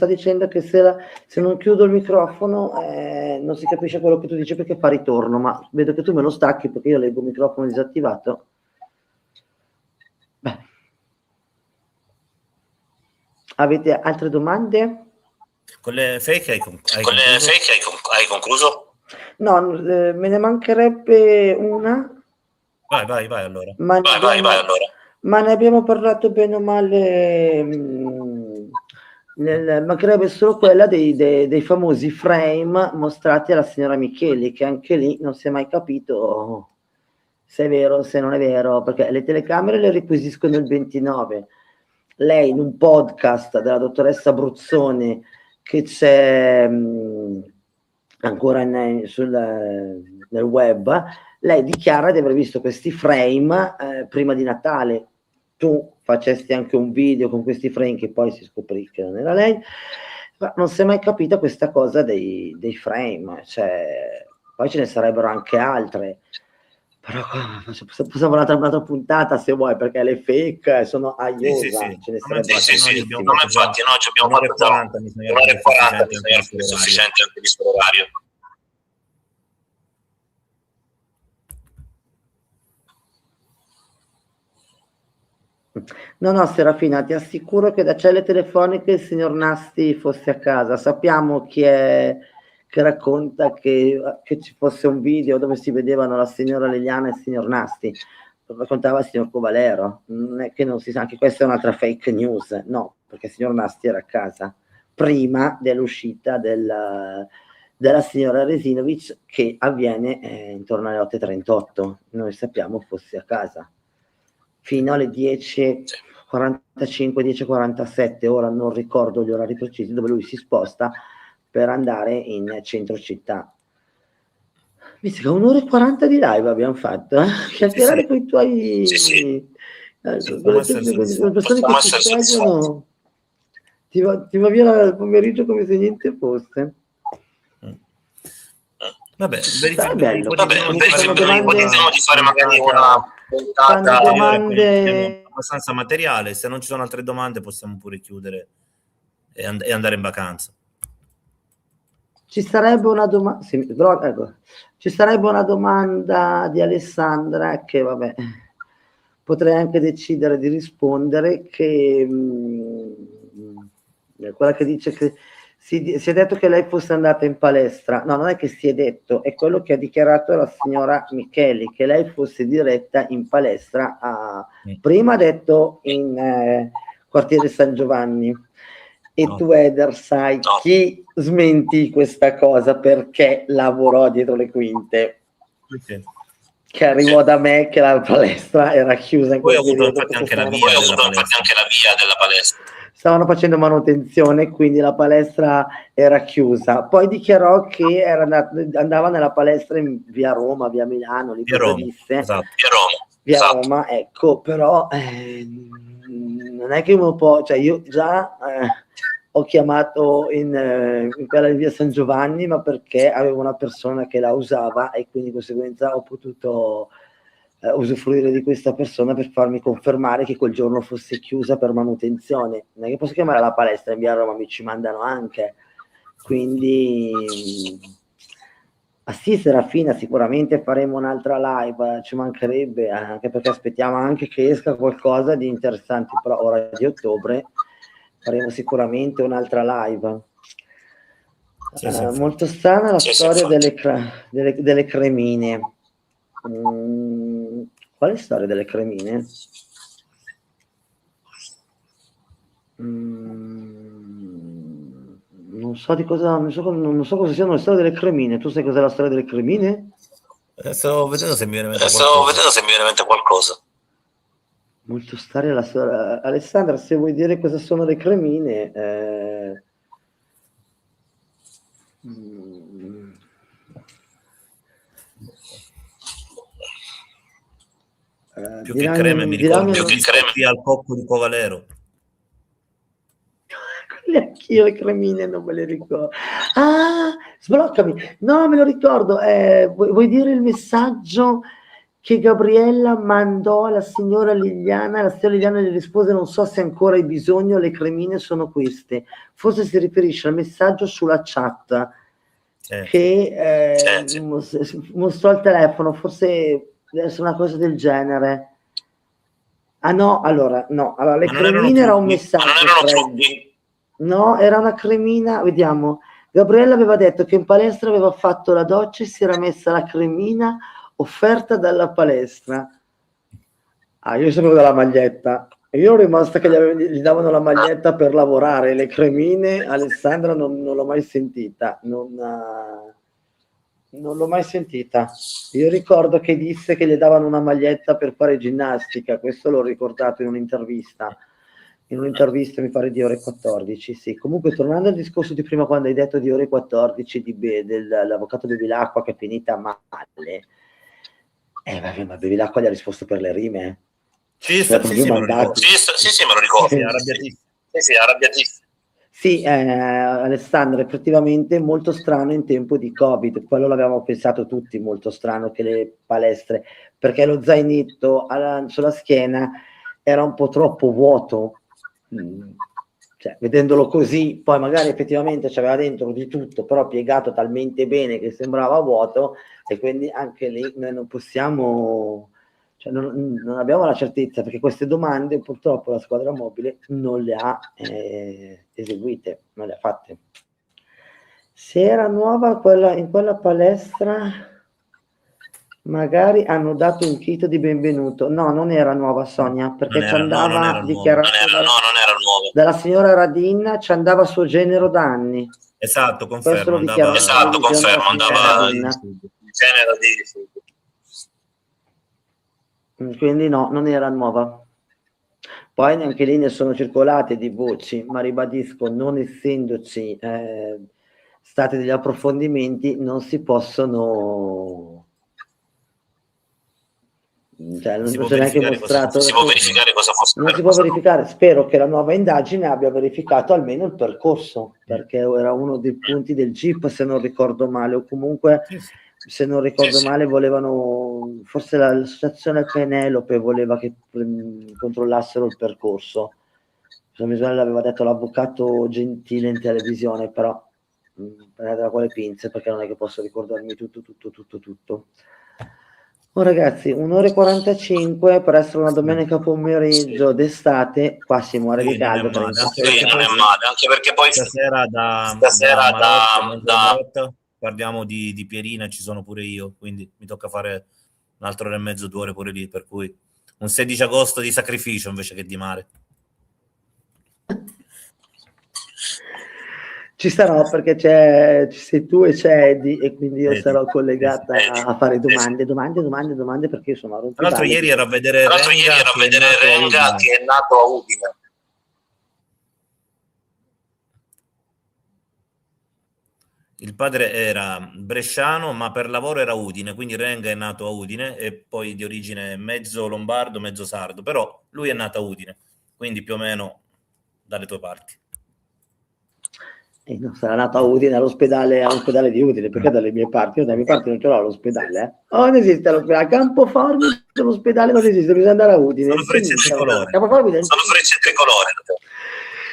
che se non chiudo il microfono non si capisce quello che tu dici perché fa ritorno, ma vedo che tu me lo stacchi perché io leggo il microfono disattivato. Beh. Avete altre domande? Con le fake hai concluso? No, me ne mancherebbe una. Vai allora. Vai allora. Ma ne abbiamo parlato bene o male... mancherebbe solo quella dei famosi frame mostrati alla signora Micheli, che anche lì non si è mai capito se è vero o se non è vero, perché le telecamere le requisiscono il 29. Lei in un podcast della dottoressa Bruzzone che c'è ancora nel web, lei dichiara di aver visto questi frame prima di Natale. Tu facesti anche un video con questi frame che poi si scoprì che non era lei, ma non si è mai capita questa cosa dei frame, cioè, poi ce ne sarebbero anche altre, però possiamo un'altra puntata se vuoi, perché le fake sono aiosa, ce ne sarebbero infatti noi abbiamo fatto già 1 ora e 40, bisogna essere sufficiente anche visto l'orario. No, Serafina, ti assicuro che da celle telefoniche il signor Nasti fosse a casa. Sappiamo chi è che racconta che ci fosse un video dove si vedevano la signora Liliana e il signor Nasti. raccontava il signor Covalero, non è che non si sa, anche questa è un'altra fake news, no, perché il signor Nasti era a casa prima dell'uscita della signora Resinovic, che avviene intorno alle 8:38, noi sappiamo fosse a casa fino alle 10:45, 10:47, ora non ricordo gli orari precisi, dove lui si sposta per andare in centro città. Mica 1 ora e 40 di live abbiamo fatto, chiacchierare con i tuoi con le persone che ti seguono, ti va via il pomeriggio come se niente fosse. Vabbè, ipotizziamo di fare magari una puntata domande abbastanza materiale. Se non ci sono altre domande possiamo pure chiudere e andare in vacanza. Ci sarebbe una domanda, sì, però, ecco, ci sarebbe una domanda di Alessandra che vabbè, potrei anche decidere di rispondere, che quella che dice che si è detto che lei fosse andata in palestra. No, non è che si è detto, è quello che ha dichiarato la signora Micheli, che lei fosse diretta in palestra prima ha detto in quartiere San Giovanni, e tu Eder sai chi smentì questa cosa perché lavorò dietro le quinte, che arrivò da me che la palestra era chiusa in poi quel periodo, anche la via della palestra. Stavano facendo manutenzione, quindi la palestra era chiusa. Poi dichiarò che andava nella palestra in via Roma, via Milano, lì cosa disse? Esatto. Via Roma, ecco, però non è che uno può, cioè io già ho chiamato in quella di via San Giovanni, ma perché avevo una persona che la usava e quindi di conseguenza ho potuto usufruire di questa persona per farmi confermare che quel giorno fosse chiusa per manutenzione. Non è che posso chiamare la palestra in via Roma, mi ci mandano anche, quindi sì, Serafina, sicuramente faremo un'altra live, ci mancherebbe, anche perché aspettiamo anche che esca qualcosa di interessante, però ora di ottobre faremo sicuramente un'altra live. Molto strana la storia delle cremine. Quale storia delle cremine? Non so di cosa, non so cosa siano le storie delle cremine. Tu sai cos'è la storia delle cremine? Stavo vedendo se mi viene in mente qualcosa. Molto strana la storia. Alessandra, se vuoi dire cosa sono le cremine, più che creme mi ricordo al cocco di Covalero. Anch'io le cremine non me le ricordo. Sbloccami. No, me lo ricordo. Vuoi dire il messaggio che Gabriella mandò alla signora Liliana? La signora Liliana gli rispose: non so se ancora hai bisogno, le cremine sono queste. Forse si riferisce al messaggio sulla chat che mostrò il telefono, forse deve essere una cosa del genere. Allora le cremine era un messaggio. No, era una cremina, vediamo. Gabriella aveva detto che in palestra aveva fatto la doccia e si era messa la cremina offerta dalla palestra. Io sapevo della maglietta. Io ero rimasta che gli davano la maglietta per lavorare. Le cremine, Alessandra non l'ho mai sentita. Non l'ho mai sentita. Io ricordo che disse che gli davano una maglietta per fare ginnastica. Questo l'ho ricordato in un'intervista. Mi pare di ore 14, sì. Comunque, tornando al discorso di prima, quando hai detto di ore 14 dell'avvocato Bevilacqua che è finita male, vabbè, ma Bevilacqua gli ha risposto per le rime. Sì, me lo ricordo. Sì, arrabbiatissimo. Sì, Alessandro, effettivamente molto strano in tempo di Covid, quello l'avevamo pensato tutti, molto strano che le palestre, perché lo zainetto sulla schiena era un po' troppo vuoto. Cioè, vedendolo così, poi magari effettivamente c'aveva dentro di tutto, però piegato talmente bene che sembrava vuoto, e quindi anche lì noi non possiamo, cioè non abbiamo la certezza, perché queste domande purtroppo la squadra mobile non le ha eseguite, non le ha fatte. Se era nuova in quella palestra, Magari hanno dato un kit di benvenuto. No, non era nuova Sonia, perché ci andava dichiarato dalla signora Radin, ci andava suo genero da anni. Esatto, confermo. Andava genero di... Quindi no, non era nuova. Poi neanche lì ne sono circolate di voci, ma ribadisco, non essendoci stati degli approfondimenti, non si possono... Cioè, non si c'è neanche mostrato. Non si può verificare cosa fosse. Non si può verificare. Spero che la nuova indagine abbia verificato almeno il percorso, perché era uno dei punti del GIP, se non ricordo male, o comunque, se non ricordo male, volevano, forse l'associazione Penelope voleva che controllassero il percorso. Se non mi sbaglio l'aveva detto l'avvocato Gentile in televisione, però prendetela con le pinze, perché non è che posso ricordarmi tutto. Oh ragazzi, 1:45 per essere una domenica pomeriggio d'estate, qua si muore di caldo. Non è male, anche perché poi stasera da parliamo di Pierina, ci sono pure io, quindi mi tocca fare un'altra ora e mezzo, 2 ore pure lì, per cui un 16 agosto di sacrificio invece che di mare. Ci sarò perché ci sei tu e c'è Eddie, e quindi io sarò collegata a fare domande perché io sono a Tra l'altro ieri ero a vedere Renga che è nato a Udine. Il padre era bresciano, ma per lavoro era Udine, quindi Renga è nato a Udine e poi di origine mezzo lombardo, mezzo sardo, però lui è nato a Udine, quindi più o meno dalle tue parti. No, sarà nato a Udine, all'ospedale di Udine, perché dalle mie parti, io dalle mie parti non ce l'ho l'ospedale, non esiste l'ospedale, a Campoformi l'ospedale non esiste, bisogna andare a Udine. Sono frecce tricolore.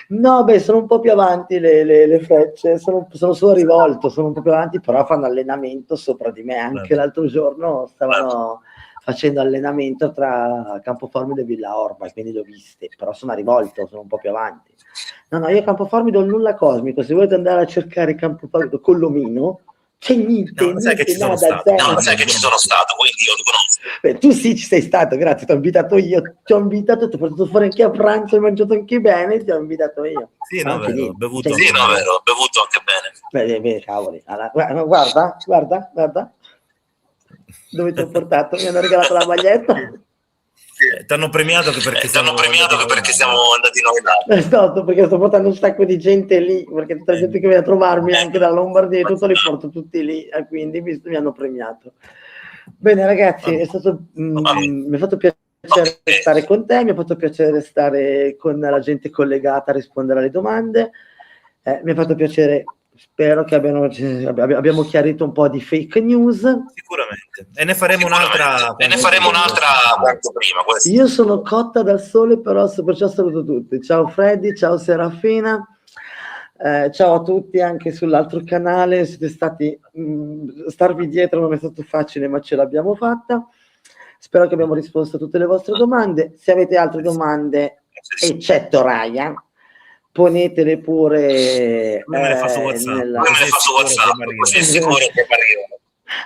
No, beh, sono un po' più avanti le frecce, sono solo rivolto, sono un po' più avanti, però fanno allenamento sopra di me, anche l'altro giorno stavano facendo allenamento tra Campoformido e Villa Orba, quindi le ho viste, però sono a rivolto, sono un po' più avanti. No, io a Campoformido ho il nulla cosmico, se volete andare a cercare Campoformido con l'omino, c'è niente, non sai che ci sono stato, quindi io lo conosco. Beh, tu sì ci sei stato, grazie, ti ho invitato io, ti ho portato fuori anche a pranzo, hai mangiato anche bene, ti ho invitato io. Sì, no, vero, ho bevuto. Sì, no, vero, ho bevuto anche bene. Beh, cavoli, allora, guarda. Dove ti ho portato? Mi hanno regalato la maglietta. Ti hanno premiato che perché siamo andati noi là. Esatto, perché sto portando un sacco di gente lì, perché tutta la gente che viene a trovarmi anche dalla Lombardia e tutto li porto tutti lì, e quindi mi hanno premiato. Bene ragazzi, mi ha fatto piacere stare con te, mi ha fatto piacere stare con la gente collegata a rispondere alle domande, mi ha fatto piacere. Spero che abbiamo chiarito un po' di fake news. Sicuramente. E ne faremo un'altra quanto prima. Io sono cotta dal sole, però perciò saluto tutti. Ciao Freddy, ciao Serafina. Ciao a tutti anche sull'altro canale. Siete stati starvi dietro non è stato facile, ma ce l'abbiamo fatta. Spero che abbiamo risposto a tutte le vostre domande. Se avete altre domande, eccetto Ryan, ponetele pure. Me le fa su WhatsApp. Così è sicuro che mi arrivano.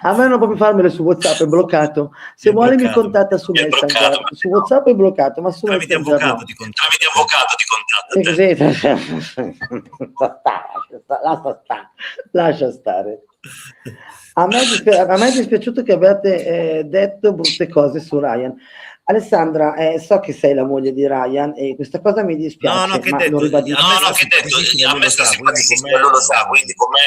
A me non può più farmele su WhatsApp, è bloccato. Se vuole mi contatta su Messenger. Su WhatsApp è bloccato, ma su Messenger no. Tramite avvocato ti contatta. Lascia stare. A me è dispiaciuto che abbiate detto brutte cose su Ryan. Alessandra, so che sei la moglie di Ryan e questa cosa mi dispiace. No, che detto? A me sta simpaticissimo, lui lo sa, quindi con me...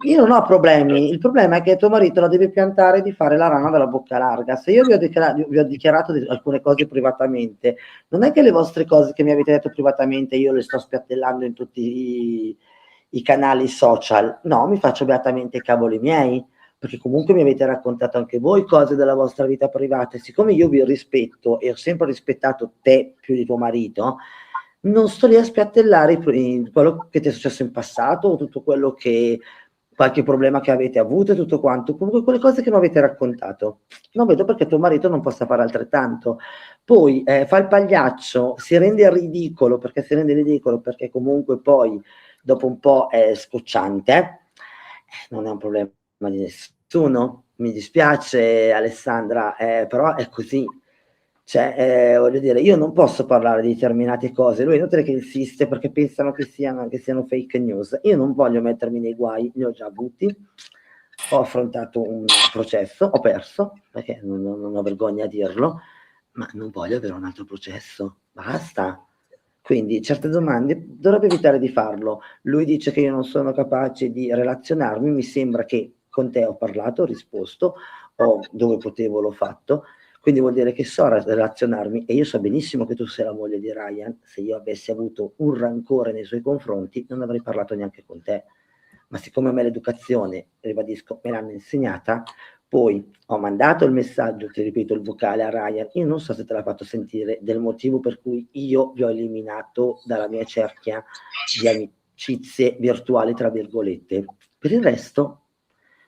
Io non ho problemi, il problema è che tuo marito la deve piantare di fare la rana della bocca larga. Se io vi ho dichiarato alcune cose privatamente, non è che le vostre cose che mi avete detto privatamente io le sto spiattellando in tutti i canali social. No, mi faccio beatamente i cavoli miei, perché comunque mi avete raccontato anche voi cose della vostra vita privata, e siccome io vi rispetto e ho sempre rispettato te più di tuo marito, non sto lì a spiattellare quello che ti è successo in passato o tutto quello che, qualche problema che avete avuto e tutto quanto, comunque quelle cose che mi avete raccontato. Non vedo perché tuo marito non possa fare altrettanto. Poi fa il pagliaccio, si rende ridicolo perché comunque poi dopo un po' è scocciante, non è un problema di nessuno. nessuno, mi dispiace Alessandra, però è così. Cioè, voglio dire, io non posso parlare di determinate cose, lui è inutile che insiste perché pensano che siano fake news. Io non voglio mettermi nei guai, li ho già avuti, ho affrontato un processo, ho perso, perché non ho vergogna a dirlo, ma non voglio avere un altro processo, basta. Quindi certe domande dovrebbe evitare di farlo. Lui dice che io non sono capace di relazionarmi, mi sembra che con te ho parlato, ho risposto, dove potevo l'ho fatto, quindi vuol dire che so relazionarmi e io so benissimo che tu sei la moglie di Ryan. Se io avessi avuto un rancore nei suoi confronti non avrei parlato neanche con te, ma siccome a me l'educazione, ribadisco, me l'hanno insegnata, poi ho mandato il messaggio, ti ripeto, il vocale a Ryan, io non so se te l'ha fatto sentire, del motivo per cui io vi ho eliminato dalla mia cerchia di amicizie virtuali, tra virgolette. Per il resto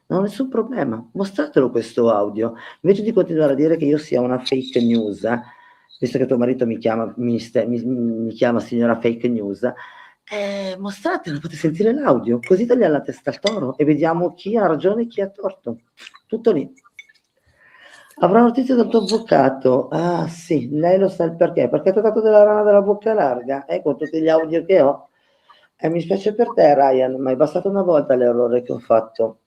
non ho nessun problema, mostratelo questo audio, invece di continuare a dire che io sia una fake news, visto che tuo marito mi chiama signora fake news, mostratelo, potete sentire l'audio, così tagliamo la testa al toro e vediamo chi ha ragione e chi ha torto. Tutto lì. Avrò notizia dal tuo avvocato. Ah sì, lei lo sa il perché ha trattato della rana della bocca larga, con tutti gli audio che ho. Mi spiace per te Ryan, ma è bastato una volta l'errore che ho fatto.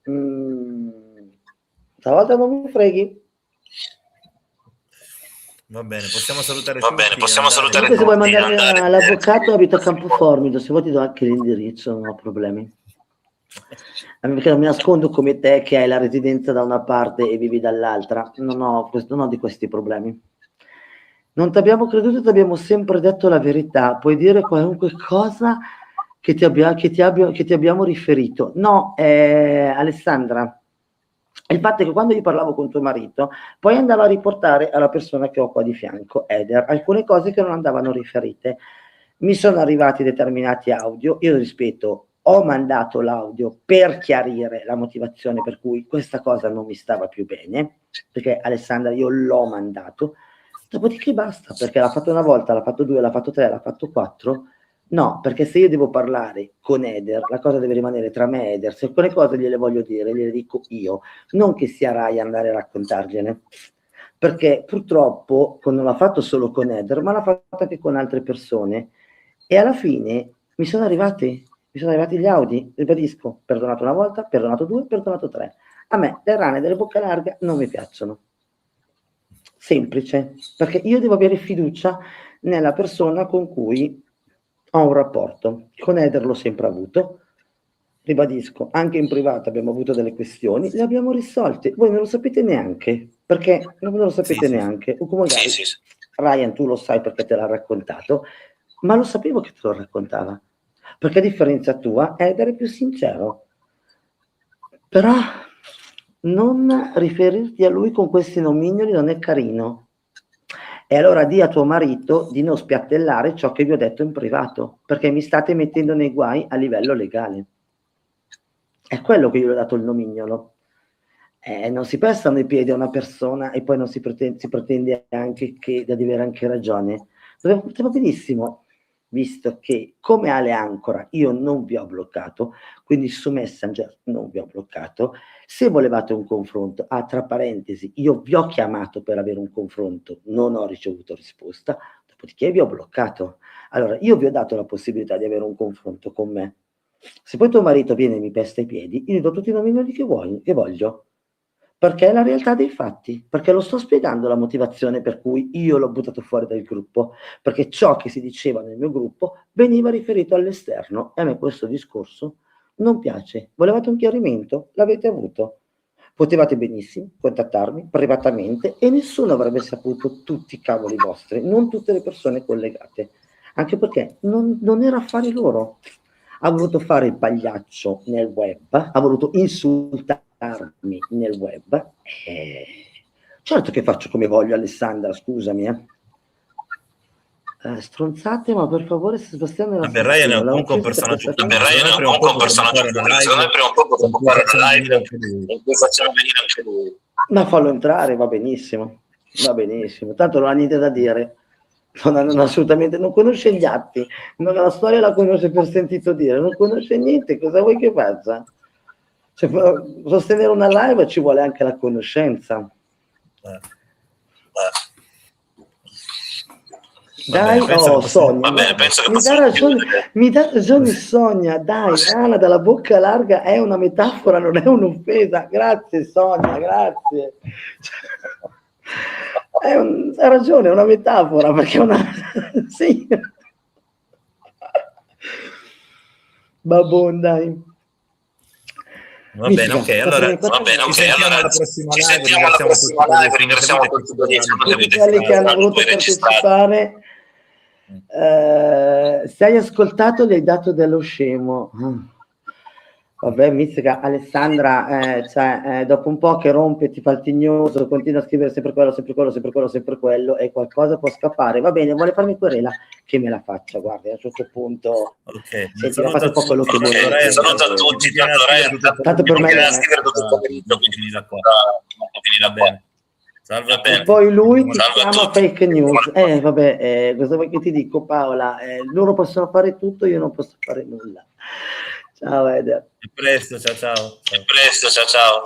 Stavolta non mi freghi. Va bene, possiamo salutare tutti. Se vuoi mandare l'avvocato abito a Campoformido, se vuoi ti do anche l'indirizzo, non ho problemi. Perché non mi nascondo come te che hai la residenza da una parte e vivi dall'altra, non ho di questi problemi. Non ti abbiamo creduto, ti abbiamo sempre detto la verità, puoi dire qualunque cosa che ti abbiamo riferito. No, Alessandra, il fatto è che quando io parlavo con tuo marito, poi andava a riportare alla persona che ho qua di fianco, Eder, alcune cose che non andavano riferite. Mi sono arrivati determinati audio, io rispetto, ho mandato l'audio per chiarire la motivazione per cui questa cosa non mi stava più bene, perché Alessandra io l'ho mandato, dopodiché basta, perché l'ha fatto una volta, l'ha fatto 2, l'ha fatto 3, l'ha fatto 4. No, perché se io devo parlare con Eder, la cosa deve rimanere tra me e Eder. Se alcune cose gliele voglio dire, gliele dico io, non che sia Ryan andare a raccontargliene. Perché purtroppo non l'ha fatto solo con Eder, ma l'ha fatto anche con altre persone. E alla fine mi sono arrivati gli Audi, ribadisco, perdonato una volta, perdonato 2, perdonato 3. A me le rane delle bocca larga non mi piacciono. Semplice, perché io devo avere fiducia nella persona con cui ho un rapporto. Con Eder l'ho sempre avuto, ribadisco, anche in privato abbiamo avuto delle questioni, le abbiamo risolte, voi non lo sapete neanche, perché non lo sapete neanche, o come magari, Ryan tu lo sai perché te l'ha raccontato, ma lo sapevo che te lo raccontava, perché a differenza tua Eder è più sincero, però non riferirti a lui con questi nomignoli non è carino. E allora di a tuo marito di non spiattellare ciò che vi ho detto in privato, perché mi state mettendo nei guai a livello legale. È quello che io gli ho dato il nomignolo. Non si pestano i piedi a una persona e poi non si pretende anche di avere anche ragione. Poteva benissimo, visto che come Ale Ancora io non vi ho bloccato, quindi su Messenger non vi ho bloccato, se volevate un confronto, tra parentesi, io vi ho chiamato per avere un confronto, non ho ricevuto risposta, dopodiché vi ho bloccato. Allora, io vi ho dato la possibilità di avere un confronto con me. Se poi tuo marito viene e mi pesta i piedi, io gli do tutti i nominoli che voglio. Perché è la realtà dei fatti, perché lo sto spiegando la motivazione per cui io l'ho buttato fuori dal gruppo, perché ciò che si diceva nel mio gruppo veniva riferito all'esterno e a me questo discorso non piace. Volevate un chiarimento? L'avete avuto. Potevate benissimo contattarmi privatamente e nessuno avrebbe saputo tutti i cavoli vostri, non tutte le persone collegate, anche perché non era affari loro. Ha voluto fare il pagliaccio nel web, ha voluto insultarmi nel web. Certo che faccio come voglio, Alessandra, scusami. Stronzate, ma per favore, se Sebastiano era Vabbè, Ryan è comunque un personaggio pubblico. Secondo me prima o poi potremmo fare una live in cui facciamo venire anche lui. Ma fallo entrare, va benissimo. Tanto non ha niente da dire. Assolutamente, non conosce gli atti, la storia la conosce per sentito dire, non conosce niente, cosa vuoi che faccia? Cioè, sostenere una live ci vuole anche la conoscenza. Dai, Sonia, vabbè, penso che mi dà ragione Sonia, dai, Ana dalla bocca larga è una metafora, non è un'offesa. Grazie Sonia, grazie. Ha ragione, è una metafora, perché è una... sì. Babon, dai. Va bene, ok, allora ci sentiamo alla prossima live, ringraziamo tutti quelli che hanno voluto partecipare. Se hai ascoltato gli hai dato dello scemo. Vabbè, Mizzica, Alessandra, dopo un po' che rompe, ti fa il tignoso, continua a scrivere sempre quello, e qualcosa può scappare. Va bene, vuole farmi querela, che me la faccia, guarda, a un certo punto senti, fate un po' quello che vuole. Saluto a tutti, tanto per me finirà bene. Salve, e poi lui ti chiama fake news. Cosa vuoi che ti dico, Paola? Loro possono fare tutto, io non posso fare nulla. Ciao Eder. A presto, ciao. A presto, ciao.